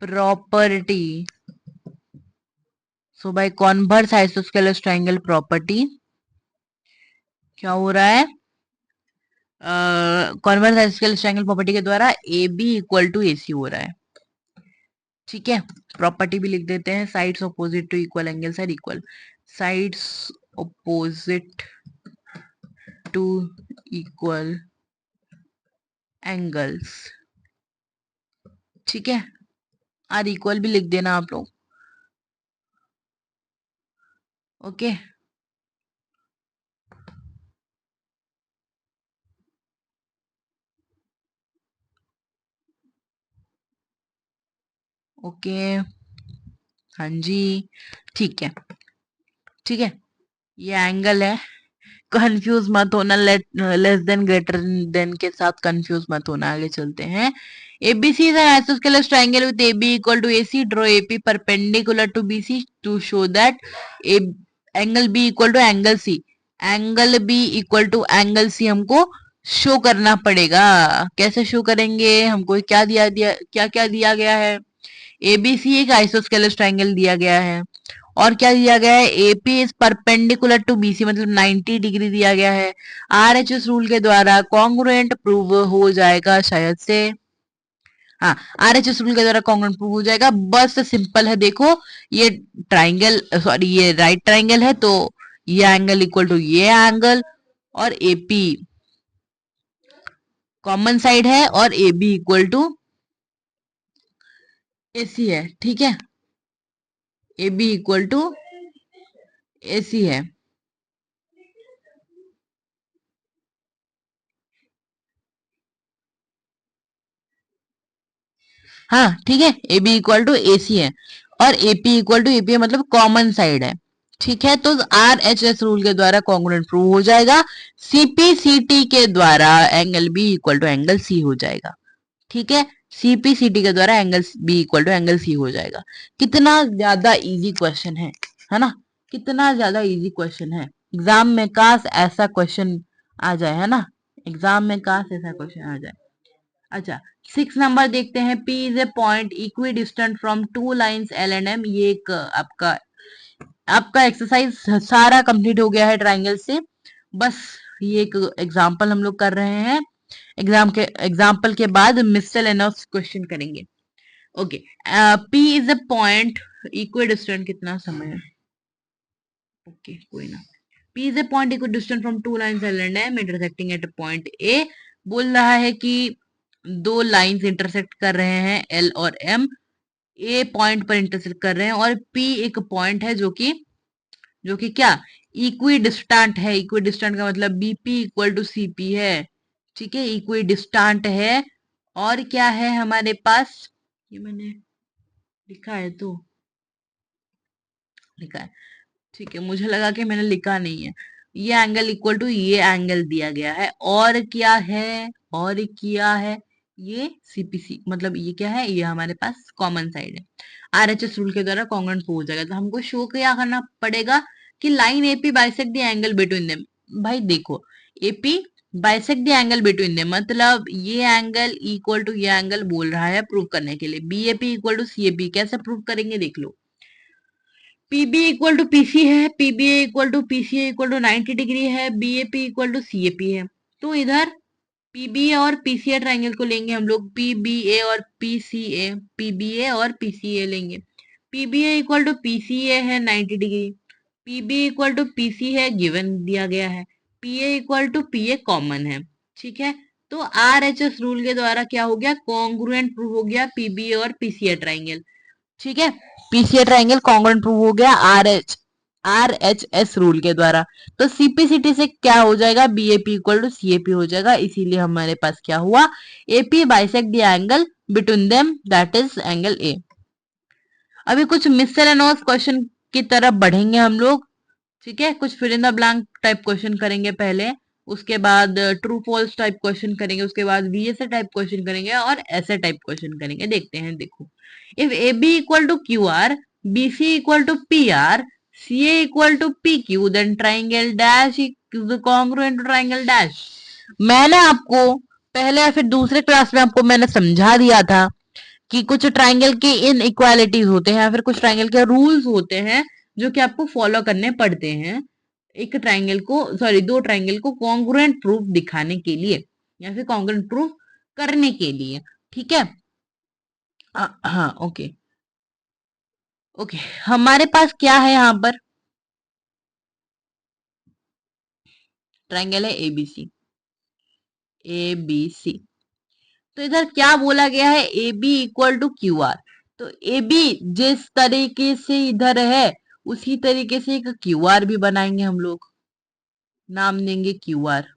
property. So by converse isosceles triangle property क्या हो रहा है, कॉन्वर्स आइसोस्केलेस ट्रायंगल प्रॉपर्टी के द्वारा ए बी इक्वल टू ए सी हो रहा है, ठीक है। प्रॉपर्टी भी लिख देते हैं, sides opposite to equal angles are equal, sides opposite to equal angles, ठीक है। आर इक्वल भी लिख देना आप लोग। ओके। ओके। हाँ जी। ठीक है। ठीक है। ये एंगल है। कंफ्यूज मत होना, लेस देन ग्रेटर देन के साथ कंफ्यूज मत होना। आगे चलते हैं। ABC is an isosceles triangle with AB equal to AC. Draw AP perpendicular to BC to show that a angle B equal to angle C. Angle B equal to angle C हमको show करना पड़ेगा। कैसे show करेंगे? हमको क्या क्या दिया गया है? एबीसी एक आइसोस्केलस ट्रायंगल दिया गया है, और क्या दिया गया है? AP is perpendicular to BC, मतलब 90 डिग्री दिया गया है। आरएचएस रूल के द्वारा कॉन्ग्रुएंट प्रूव हो जाएगा शायद से। हाँ, आरएचएस रूल के द्वारा कॉन्ग्रुएंट प्रूव हो जाएगा। बस सिंपल है। देखो, ये ट्राइंगल, सॉरी, ये राइट ट्राइंगल है, तो ये एंगल इक्वल टू ये एंगल, और एपी कॉमन साइड है, और A B equal to AC है। ठीक है, A B equal to AC है। हाँ, ठीक है, A B equal to A C है, और एपी इक्वल टू एपी मतलब कॉमन साइड है। ठीक है, तो आर एच एस रूल के द्वारा कॉन्ग्रुएंट प्रूव हो जाएगा। सीपी सीटी के द्वारा angle B equal to angle C हो जाएगा। ठीक है, सीपी सीटी के द्वारा angle B equal to angle C हो जाएगा। कितना ज्यादा इजी क्वेश्चन है ना? कितना ज्यादा इजी क्वेश्चन है। एग्जाम में काश ऐसा क्वेश्चन आ जाए, है ना? एग्जाम में काश ऐसा क्वेश्चन आ जाए। अच्छा, 6 नंबर देखते हैं। P is a point equidistant from two lines L and M. ये एक आपका आपका एक्सरसाइज सारा कंप्लीट हो गया है ट्राइंगल से। बस ये एक एग्जाम्पल हम लोग कर रहे हैं। एग्जाम्पल के बाद मिसलेनियस क्वेश्चन करेंगे। Okay. P is a point equi distant, कितना समय है? ओके, कोई ना। P is a point equidistant from two lines L and M intersecting at a point A। बोल रहा है कि दो लाइंस इंटरसेक्ट कर रहे हैं, L और M। A पॉइंट पर इंटरसेक्ट कर रहे हैं, और P एक पॉइंट है जो कि क्या, इक्वी डिस्टेंट है। इक्वी डिस्टेंट का मतलब BP इक्वल टू CP है। ठीक है, इक्वी डिस्टेंट है। और क्या है हमारे पास? ये मैंने लिखा है, तो लिखा है। ठीक है, मुझे लगा कि मैंने लिखा नहीं है। ये एंगल इक्वल टू ये एंगल दिया गया है, और क्या है? और क्या है? ये सीपीसी, मतलब ये क्या है? ये हमारे पास कॉमन साइड है। आरएचएस रूल के द्वारा कॉन्ग्रुएंट हो जाएगा। तो हमको शो क्या करना पड़ेगा कि line AP bisect the angle between them. भाई देखो, AP bisect the angle between them, मतलब ये एंगल इक्वल टू ये एंगल बोल रहा है प्रूव करने के लिए। बीएपी इक्वल टू सीएपी कैसे प्रूव करेंगे देख लो। पीबी इक्वल टू पीसी है, PBA equal to PCA equal to 90 degree है, बीएपी इक्वल टू सीएपी है। तो इधर पीबीए और पीसीए ट्रायंगल को लेंगे हम लोग। पीबीए और पीसीए, पीबीए और पीसीए लेंगे। पीबीए इक्वल टू पीसीए है 90 degree. PB equal to PC है, गिवन दिया गया है। PA equal to PA common है। ठीक है, तो आरएचएस रूल के द्वारा क्या हो गया? कॉन्ग्रुएंट प्रूव हो गया पीबीए और पीसीए ट्रायंगल। ठीक है, पीसीए ट्रायंगल कॉन्ग्रुएंट प्रूव हो गया आर एच एस रूल के द्वारा। तो सीपीसीटी से क्या हो जाएगा? बीएपी इक्वल टू सीएपी हो जाएगा। इसीलिए हमारे पास क्या हुआ? AP bisect the angle between them, that is angle A. अभी कुछ मिसलेनियस क्वेश्चन की तरफ बढ़ेंगे हम लोग। ठीक है, कुछ fill in the blank type question करेंगे पहले, उसके बाद ट्रू फॉल्स टाइप क्वेश्चन करेंगे, उसके बाद वीएसए टाइप क्वेश्चन करेंगे, और ऐसे टाइप क्वेश्चन करेंगे। देखते हैं, देखो। If A B equal to Q R, B C equal to P R, C A equal to P Q, then triangle dash is congruent to triangle dash. मैंने आपको पहले या फिर दूसरे क्लास में आपको मैंने समझा दिया था कि कुछ ट्राइंगल के इन इक्वालिटीज होते हैं, या फिर कुछ ट्राइंगल के रूल्स होते हैं जो कि आपको फॉलो करने पड़ते हैं एक ट्राइंगल को, सॉरी, दो ट्राइंगल को कॉन्ग्रुएंट प्रूफ दिखाने के लिए, या फिर कॉन्ग्रुएंट प्रूफ करने के लिए। ठीक है। हाँ, ओके। ओके, हमारे पास क्या है यहाँ पर? ट्राइंगल है एबीसी। एबीसी, तो इधर क्या बोला गया है? A B equal to Q R. तो ए बी जिस तरीके से इधर है उसी तरीके से एक क्यू आर भी बनाएंगे हम लोग। नाम देंगे क्यू आर,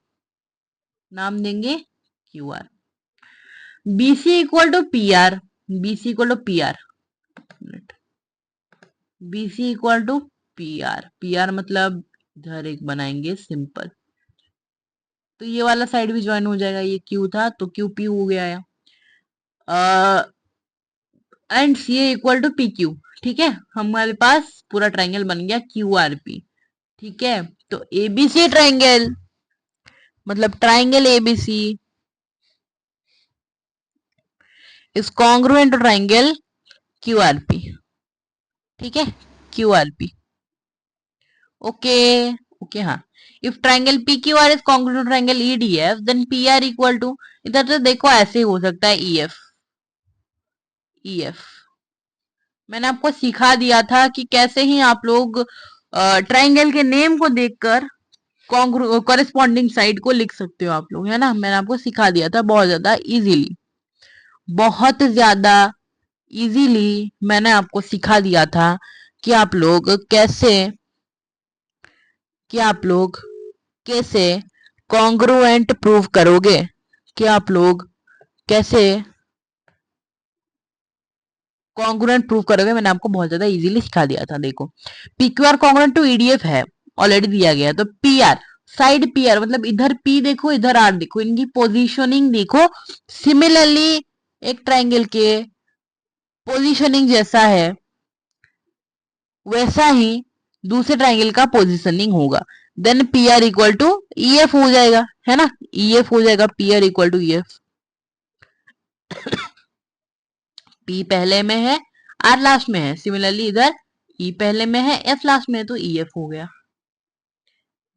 नाम देंगे Q R. BC equal to P R, BC equal to P R, BC equal to P R, P R मतलब इधर एक बनाएंगे सिंपल, तो ये वाला साइड भी ज्वाइन हो जाएगा, ये क्यू था तो क्यू पी हो गया है। And C equal to P Q, ठीक है, हमारे पास पूरा ट्राइंगल बन गया क्यू आर पी, ठीक है। तो एबीसी ट्राइंगल मतलब triangle ABC is congruent to triangle Q R P, ठीक है, Q R P. Okay okay, हाँ। If triangle P Q R is congruent to triangle EDF then P R equal to, इधर तो देखो ऐसे हो सकता है ई एफ, ई एफ। मैंने आपको सिखा दिया था कि कैसे ही आप लोग ट्राइंगल के नेम को देखकर कॉरेस्पॉन्डिंग साइड को लिख सकते हो आप लोग, है ना। मैंने आपको सिखा दिया था बहुत ज्यादा इजीली, बहुत ज्यादा इजीली मैंने आपको सिखा दिया था कि आप लोग कैसे, कि आप लोग कैसे कॉन्ग्रुएंट प्रूव करोगे, कि आप लोग कैसे कॉन्ग्रुएंट प्रूव करोगे। मैंने आपको बहुत ज्यादा इजीली सिखा दिया था। देखो पीक्यूआर कॉन्ग्रुएंट टू ईडीएफ है, ऑलरेडी दिया गया, तो P R side P R मतलब इधर पी देखो इधर आर देखो, इनकी पोजीशनिंग देखो सिमिलरली एक ट्राइंगल के पोजीशनिंग जैसा है वैसा ही दूसरे ट्राइंगल का पोजीशनिंग होगा। Then P R equal to E F हो जाएगा, है ना, ई एफ हो जाएगा, P R equal to E F. P पहले में है, आर लास्ट में है, सिमिलरली इधर ई पहले में है, एफ लास्ट में है, तो ई एफ हो गया,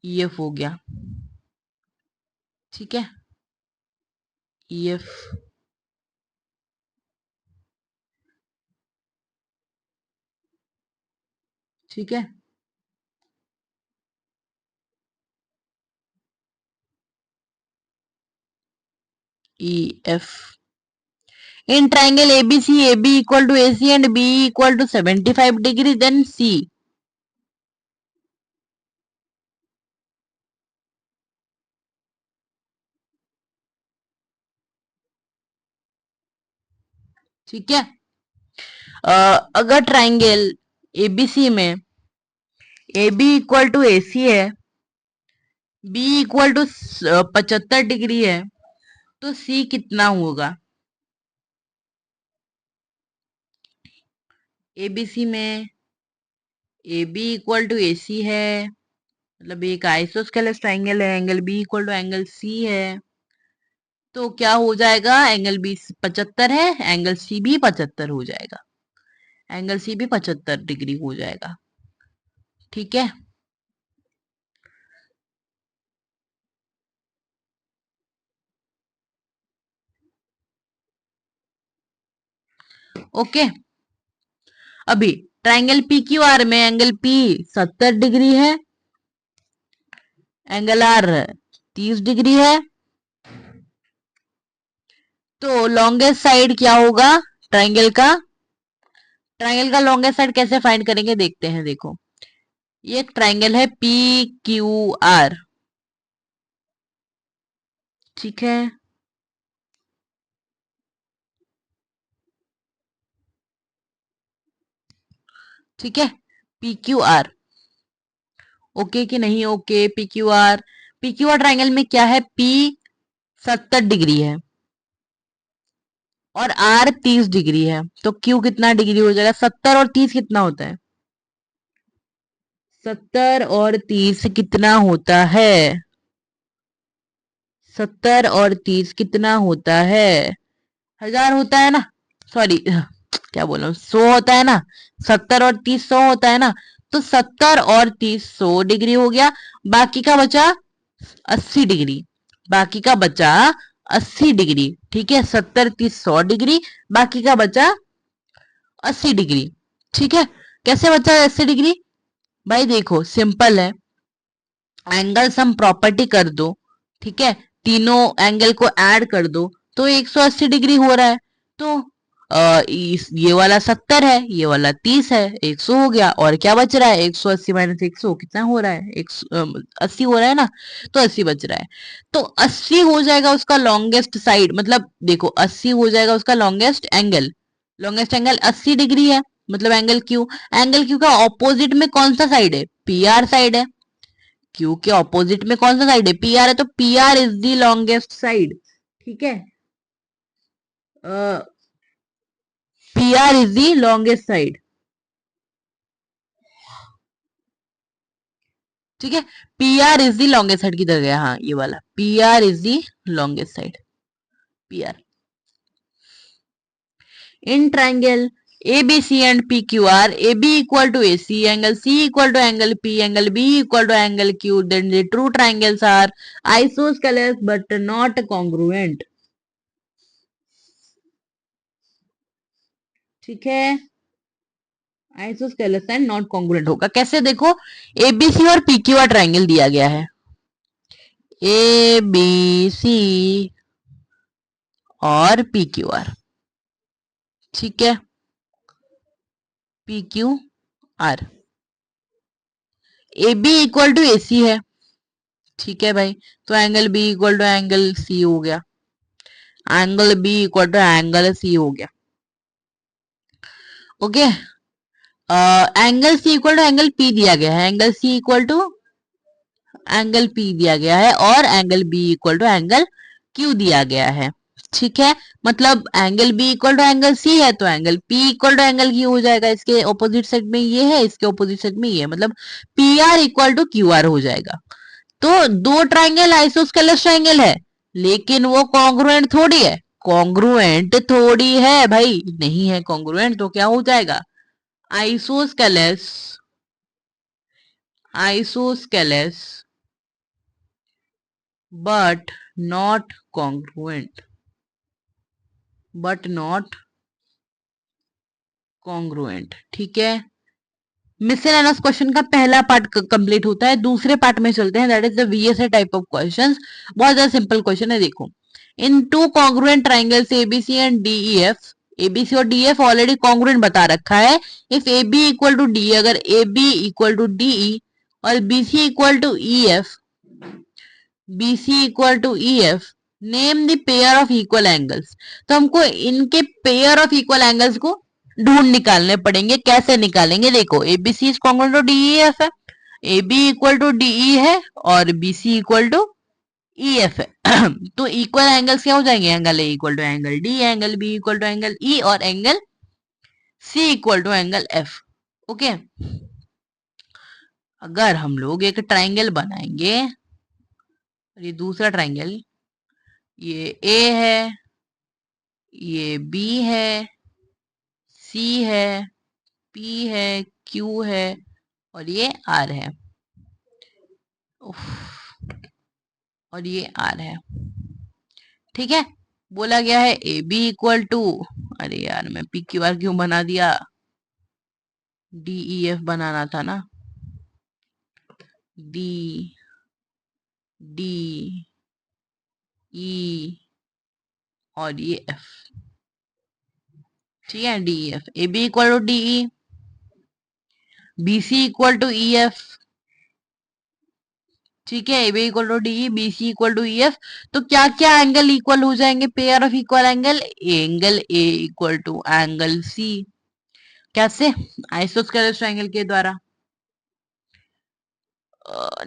ई एफ हो गया, ठीक है, ई एफ। ठीक है, E F. In triangle ABC AB equal to AC and BE equal to 75 degree then C। ठीक है, अगर ट्राइंगल एबीसी में AB इक्वल टू AC है, B इक्वल टू 75 डिग्री है, तो C कितना होगा। एबीसी में AB इक्वल टू AC है, मतलब एक आइसोस्केलेस ट्राइंगल है, angle B equal to angle C है, तो क्या हो जाएगा, एंगल B 75 है, एंगल C भी 75 हो जाएगा, एंगल C भी 75 डिग्री हो जाएगा, ठीक है। ओके, अभी ट्राइंगल पी क्यू आर में एंगल P 70 डिग्री है, एंगल R 30 डिग्री है, तो लॉन्गेस्ट साइड क्या होगा ट्राइंगल का, ट्राइंगल का लॉन्गेस्ट साइड कैसे फाइंड करेंगे देखते हैं। देखो ये एक ट्राइंगल है पी क्यू आर, ठीक है, ठीक है, पी क्यू आर, ओके कि नहीं, okay, P Q R, P Q R triangle में क्या है, P 70 डिग्री है और R 30 डिग्री है, तो Q कितना डिग्री हो जाएगा, 70 और 30 कितना होता है, 70 और 30 कितना होता है, 70 और 30 कितना होता है, 1000 होता है ना, सॉरी क्या बोल रहा हूँ, 100 होता है ना, 70 और 30 100 होता है ना, तो 70 और 30 100 डिग्री हो गया, बाकी का बचा 80 डिग्री, बाकी का बचा 80 डिग्री, ठीक है, 70 30 100 डिग्री, बाकी का बचा 80 डिग्री, ठीक है। कैसे बचा 80 डिग्री, भाई देखो सिंपल है, एंगल सम प्रॉपर्टी कर दो, ठीक है, तीनों एंगल को ऐड कर दो तो 180 डिग्री हो रहा है, तो ये वाला 70 है, ये वाला 30 है, 100 हो गया। और क्या बच रहा है? 180 माइनस 100 कितना हो रहा है? 80 हो रहा है ना, तो 80 बच रहा है। तो 80 हो जाएगा उसका लॉन्गेस्ट साइड, मतलब देखो 80 हो जाएगा उसका longest angle. Longest angle 80 degree है, मतलब एंगल क्यू। एंगल क्यू का ऑपोजिट में कौन सा साइड है? पी आर साइड है। क्यू के ऑपोजिट में कौन सा साइड है? पी आर है, तो P R is the longest side. ठीक है, P R is the longest side. ठीक है, P R is the longest side किधर गया? हाँ ये वाला, P R is the longest side. P R in triangle ABC and PQR, AB equal to AC, angle C equal to angle P, angle B equal to angle Q, then the true triangles are isosceles but not congruent. ठीक है, isosceles and not congruent होगा। कैसे? देखो, ABC और PQR triangle दिया गया है, ABC और पीक्यूआर। ठीक है, PQR, A B equal to AC है। ठीक है भाई, तो angle B equal to angle C हो गया, angle B equal to angle C हो गया। Okay, angle C equal to angle P दिया गया है, angle C equal to angle P दिया गया है, और angle B equal to angle Q दिया गया है। ठीक है, मतलब angle B equal to angle C है, तो angle P equal to angle Q हो जाएगा। इसके ऑपोजिट साइड में ये है, इसके ऑपोजिट साइड में ये है, मतलब PR इक्वल टू QR हो जाएगा। तो दो ट्राइंगल आइसोस्केलेस ट्राइंगल है, लेकिन वो कॉन्ग्रुएंट थोड़ी है। कॉन्ग्रुएंट थोड़ी है भाई, नहीं है कॉन्ग्रुएंट, तो क्या हो जाएगा? Isosceles, isosceles but not congruent, but not congruent। ठीक है, मिसलेनियस क्वेश्चन का पहला पार्ट कंप्लीट होता है। दूसरे पार्ट में चलते हैं, that is the VSA type of questions. बहुत ज्यादा सिंपल क्वेश्चन है, देखो। In two congruent triangles ABC and DEF, ABC और डीएफ ऑलरेडी कॉन्ग्रुएंट बता रखा है। If A B equal to D, अगर A B equal to DE और BC equal to EF, BC equal to EF, name the pair of equal angles. तो हमको इनके pair of equal angles को ढूंढ निकालने पड़ेंगे। कैसे निकालेंगे? देखो, ABC is congruent to DEF है, AB इक्वल टू DE है, और BC इक्वल टू EF है। तो इक्वल एंगल्स क्या हो जाएंगे? Angle A equal to angle D, angle B equal to angle E, और angle C equal to angle F। Okay, अगर हम लोग एक ट्राइंगल बनाएंगे, ये दूसरा ट्राइंगल, ये A है, ये B है, C है, P है, Q है, और ये R है। उफ, और ये R है। ठीक है, बोला गया है ए बी इक्वल टू, अरे यार मैं पी क्यू आर क्यों बना दिया, DEF बनाना था ना, D D E और ये F। ठीक है, DEF, A B equal to DE, BC equal to EF। ठीक है, A B equal to D, B C equal to EF। तो क्या क्या एंगल इक्वल हो जाएंगे? Pair of equal angle, angle A equal to angle C। कैसे? Isosceles triangle के द्वारा।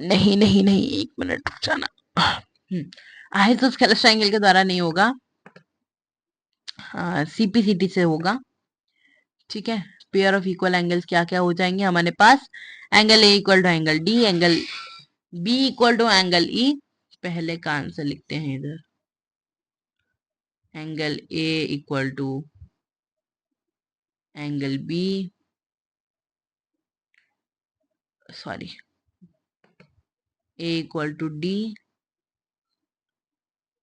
नहीं नहीं नहीं, एक मिनट रुक जाना। आइसोस्केलेस ट्रायंगल के द्वारा नहीं होगा, CPCT से होगा। ठीक है, पेयर ऑफ इक्वल एंगल्स क्या क्या हो जाएंगे हमारे पास? Angle A equal to angle D, angle B equal to angle E। पहले का आंसर लिखते हैं इधर, angle A equal to angle B, sorry, A equal to D,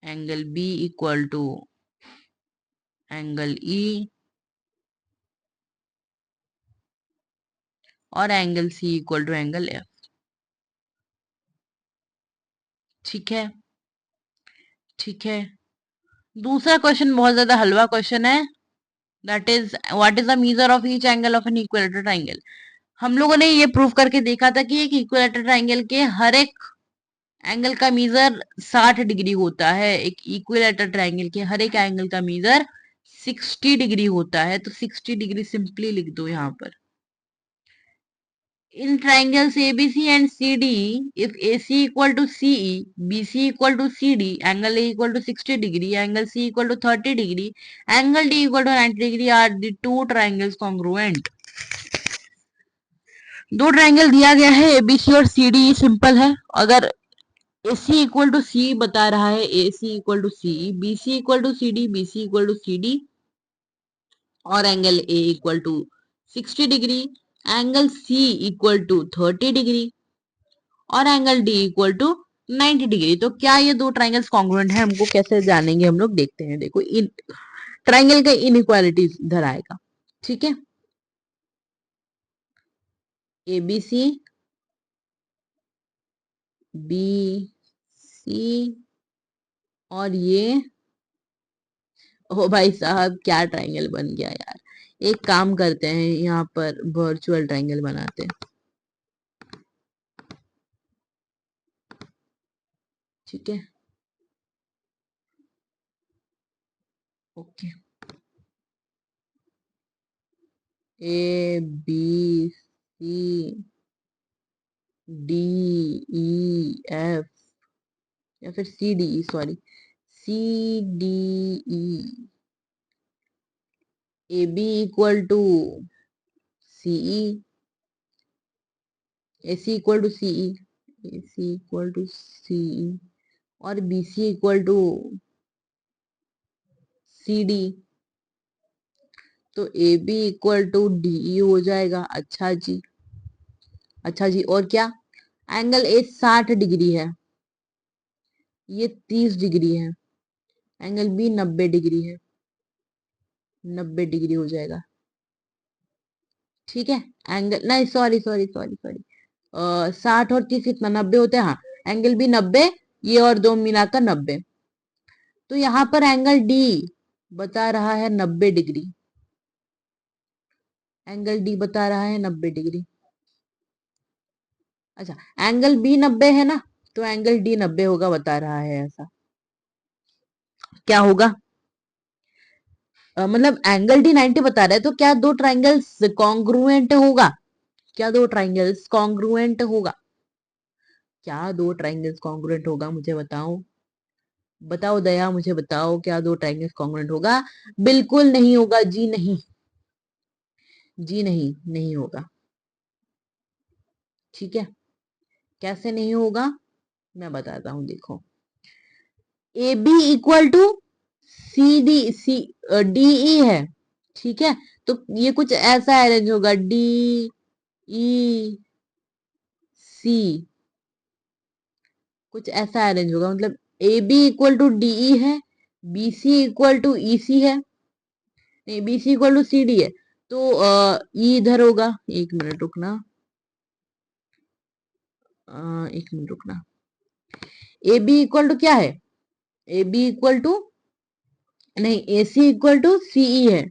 angle B equal to angle E, और angle C equal to angle F। ठीक है, ठीक है। दूसरा क्वेश्चन बहुत ज्यादा हलवा क्वेश्चन है, that is what is the measure of each angle of an equilateral triangle. हम लोगों ने ये प्रूव करके देखा था कि एक इक्विलेटरल ट्राइंगल के हर एक एंगल का मीजर 60 डिग्री होता है। एक इक्विलेटरल ट्राइंगल के हर एक एंगल का मीजर 60 डिग्री होता है। तो 60 डिग्री सिंपली लिख दो यहाँ पर। In triangles ABC and CD, if AC equal to CE, BC equal to CD, angle A equal to 60 degree, angle C equal to 30 degree, angle D equal to 90 degree are the two triangles congruent. दो triangle दिया गया है ABC और CD, simple है। अगर AC equal to C बता रहा है, AC equal to CE, BC equal to CD, BC equal to CD और angle A equal to 60 degree, angle C equal to 30 degree और angle D equal to 90 degree. तो क्या ये दो triangles congruent है? हमको कैसे जानेंगे हम लोग, देखते हैं। देखो, इन ट्राइंगल का इनइक्वालिटीज इधर आएगा, ठीक है। एबीसी, बी सी और ये, ओ भाई साहब क्या ट्राइंगल बन गया यार। एक काम करते हैं, यहाँ पर वर्चुअल ट्राइंगल बनाते हैं, ठीक है। Okay, A B C D E F या फिर C D E, sorry, C D E, A B equal to CE, A C equal to CE, A C equal to CE और B C equal to C D. तो A B equal to D E हो जाएगा। अच्छा जी, अच्छा जी। और क्या, angle A 60 degree है, ये 30 डिग्री है, एंगल बी 90 डिग्री है, 90 डिग्री हो जाएगा, ठीक है। एंगल नहीं, सॉरी सॉरी सॉरी सॉरी, 60 और 30 कितना, 90 होते हैं। हाँ, एंगल बी 90, ये और दो मिलाकर 90। तो यहाँ पर एंगल डी बता रहा है 90 डिग्री, एंगल डी बता रहा है 90 डिग्री। अच्छा, एंगल बी 90 है ना, तो एंगल डी 90 होगा, बता रहा है ऐसा। क्या होगा, मतलब एंगल डी 90 बता रहा है, तो क्या दो ट्राइंगल्स कॉन्ग्रुएंट होगा? क्या दो ट्राइंगल्स कॉन्ग्रुएंट होगा? क्या दो ट्राइंगल्स कॉन्ग्रुएंट होगा, मुझे बताओ, बताओ दया, मुझे बताओ, क्या दो ट्राइंगल्स कॉन्ग्रुएंट होगा? बिल्कुल नहीं होगा जी, नहीं जी, नहीं, नहीं होगा, ठीक है। कैसे नहीं होगा, मैं बताता हूं, देखो। A B equal to C D, C D E है, ठीक है। तो ये कुछ ऐसा अरेंज होगा, डी ई सी, कुछ ऐसा अरेंज होगा, मतलब A B equal to D E है, B C equal to E C है, नहीं, B C equal to C D है। तो ई इधर होगा, एक मिनट रुकना, एक मिनट रुकना। ए बी इक्वल टू क्या है, ए बी इक्वल टू, नहीं, ए सी इक्वल टू सीई है,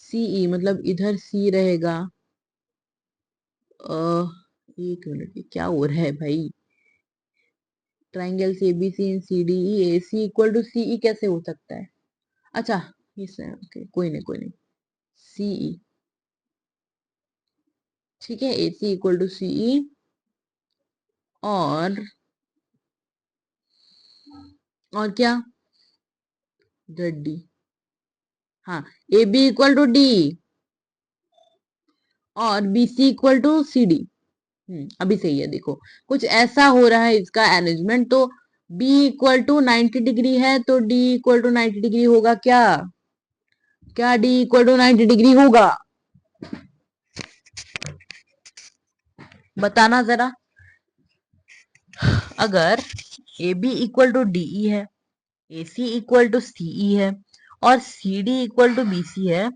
सीई मतलब इधर सी रहेगा। एक मिनट, ये क्या हो रहा है भाई, triangle A B C and C D E, A C equal to CE कैसे हो सकता है? अच्छा, इस, ओके, कोई नहीं, कोई नहीं, सीई, ठीक है, A C equal to CE और क्या, डी, हाँ, A B equal to D और B C equal to C D. अभी सही है, देखो कुछ ऐसा हो रहा है इसका अरेंजमेंट। तो B इक्वल टू 90 डिग्री है, तो D इक्वल टू 90 डिग्री होगा क्या? क्या D इक्वल टू 90 डिग्री होगा? बताना जरा। अगर AB इक्वल टू DE है, AC इक्वल टू CE है और CD इक्वल टू BC है,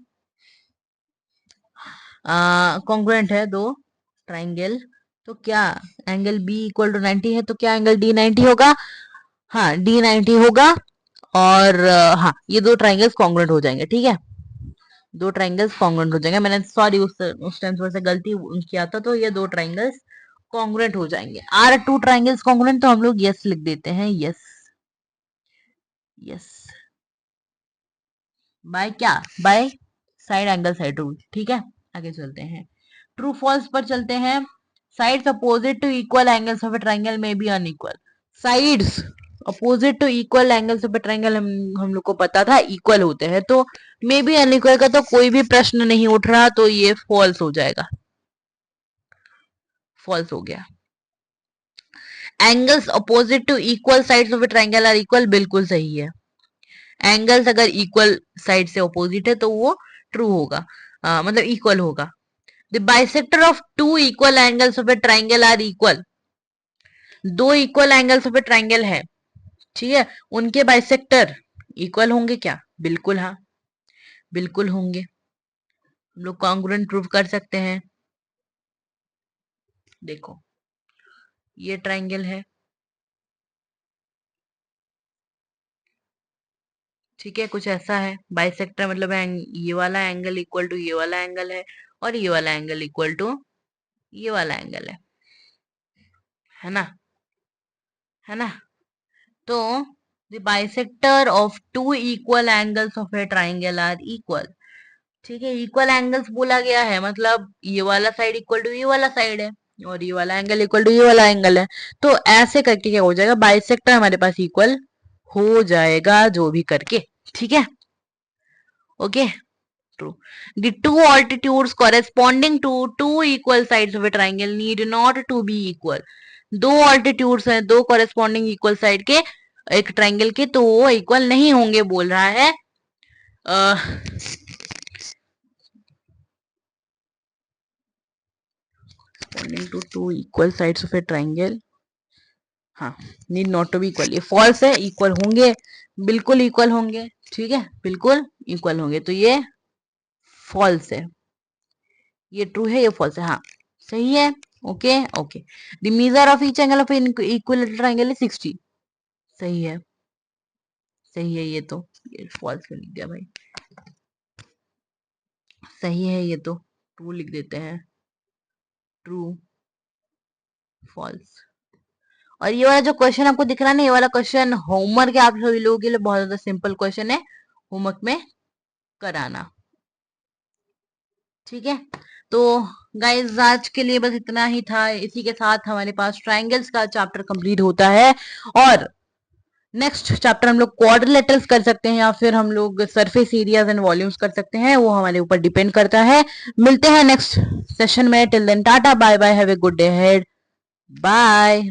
कॉन्ग्रुएंट है दो ट्राइंगल, तो क्या एंगल B इक्वल टू 90 है, तो क्या एंगल D 90 होगा? हाँ, D 90 होगा। और हाँ, ये दो ट्राइंगल्स कॉन्ग्रुएंट हो जाएंगे, ठीक है। दो ट्राइंगल्स कॉन्ग्रुएंट हो जाएंगे। मैंने सॉरी उस टाइम थोड़ा सा गलती किया था, तो ये दो ट्राइंगल्स कॉन्ग्रुएंट हो जाएंगे। आर टू ट्राइंगल्स कॉन्ग्रुएंट, तो हम लोग यस लिख देते हैं, यस यस। बाय क्या? By side angle side rule. ठीक है, आगे चलते हैं, ट्रू फॉल्स पर चलते हैं। Sides opposite to equal angles of a triangle may be unequal. Sides opposite to equal angles of a triangle हम लोग को पता था इक्वल होते हैं, तो मे बी अनइक्वल का तो कोई भी प्रश्न नहीं उठ रहा, तो ये फॉल्स हो जाएगा, फॉल्स हो गया। Angles opposite to equal sides of a triangle are equal, बिल्कुल सही है। एंगल्स अगर इक्वल साइड से अपोजिट है तो वो ट्रू होगा, मतलब इक्वल होगा। The bisector of two equal angles of a triangle are equal. दो equal angles of a triangle है, ठीक है, उनके बाइसेक्टर इक्वल होंगे क्या? बिल्कुल हाँ, बिल्कुल होंगे। हम लोग कॉन्ग्रुएंट प्रूव कर सकते हैं। देखो ये ट्राइंगल है, ठीक है, कुछ ऐसा है, बाइसेक्टर मतलब ये वाला एंगल इक्वल टू ये वाला एंगल है, और ये वाला एंगल इक्वल टू ये वाला एंगल है ना, है ना। तो the bisector of two equal angles of a triangle are equal. ठीक है, इक्वल एंगल्स बोला गया है, मतलब ये वाला साइड इक्वल टू ये वाला साइड है, और ये वाला एंगल इक्वल टू ये वाला एंगल है। तो ऐसे करके क्या हो जाएगा, बाइसेक्टर हमारे पास इक्वल हो जाएगा, जो भी करके। ठीक है, okay, true. The two altitudes corresponding to two equal sides of a triangle need not to be equal. दो ऑल्टीट्यूड्स हैं, दो कॉरेस्पॉन्डिंग इक्वल साइड के एक ट्राइंगल के, तो वो इक्वल नहीं होंगे बोल रहा है। corresponding to two equal sides of a triangle, हाँ, need not to be equal, ये फॉल्स है, इक्वल होंगे, बिल्कुल इक्वल होंगे। ठीक है, बिल्कुल इक्वल होंगे, तो ये फॉल्स है, ये ट्रू है, ये फॉल्स है, हाँ सही है। Okay okay, the measure of each angle of equilateral triangle is 60। सही है, सही है, ये फॉल्स लिख दिया भाई, सही है, ये तो ट्रू लिख देते हैं, ट्रू फॉल्स। और ये वाला जो क्वेश्चन आपको दिख रहा है ना, ये वाला क्वेश्चन होमवर्क है आप सभी लोगों के लिए, बहुत ज्यादा सिंपल क्वेश्चन है, होमवर्क में कराना। ठीक है, तो गाइस आज के लिए बस इतना ही था। इसी के साथ हमारे पास ट्रायंगल्स का चैप्टर कंप्लीट होता है, और नेक्स्ट चैप्टर हम लोग क्वाड्रिलेटरल्स कर सकते हैं, या फिर हम लोग सरफेस एरियाज एंड वॉल्यूम्स कर सकते हैं, वो हमारे ऊपर डिपेंड करता है। मिलते हैं नेक्स्ट सेशन में, till then tata bye bye, have a good day ahead, bye.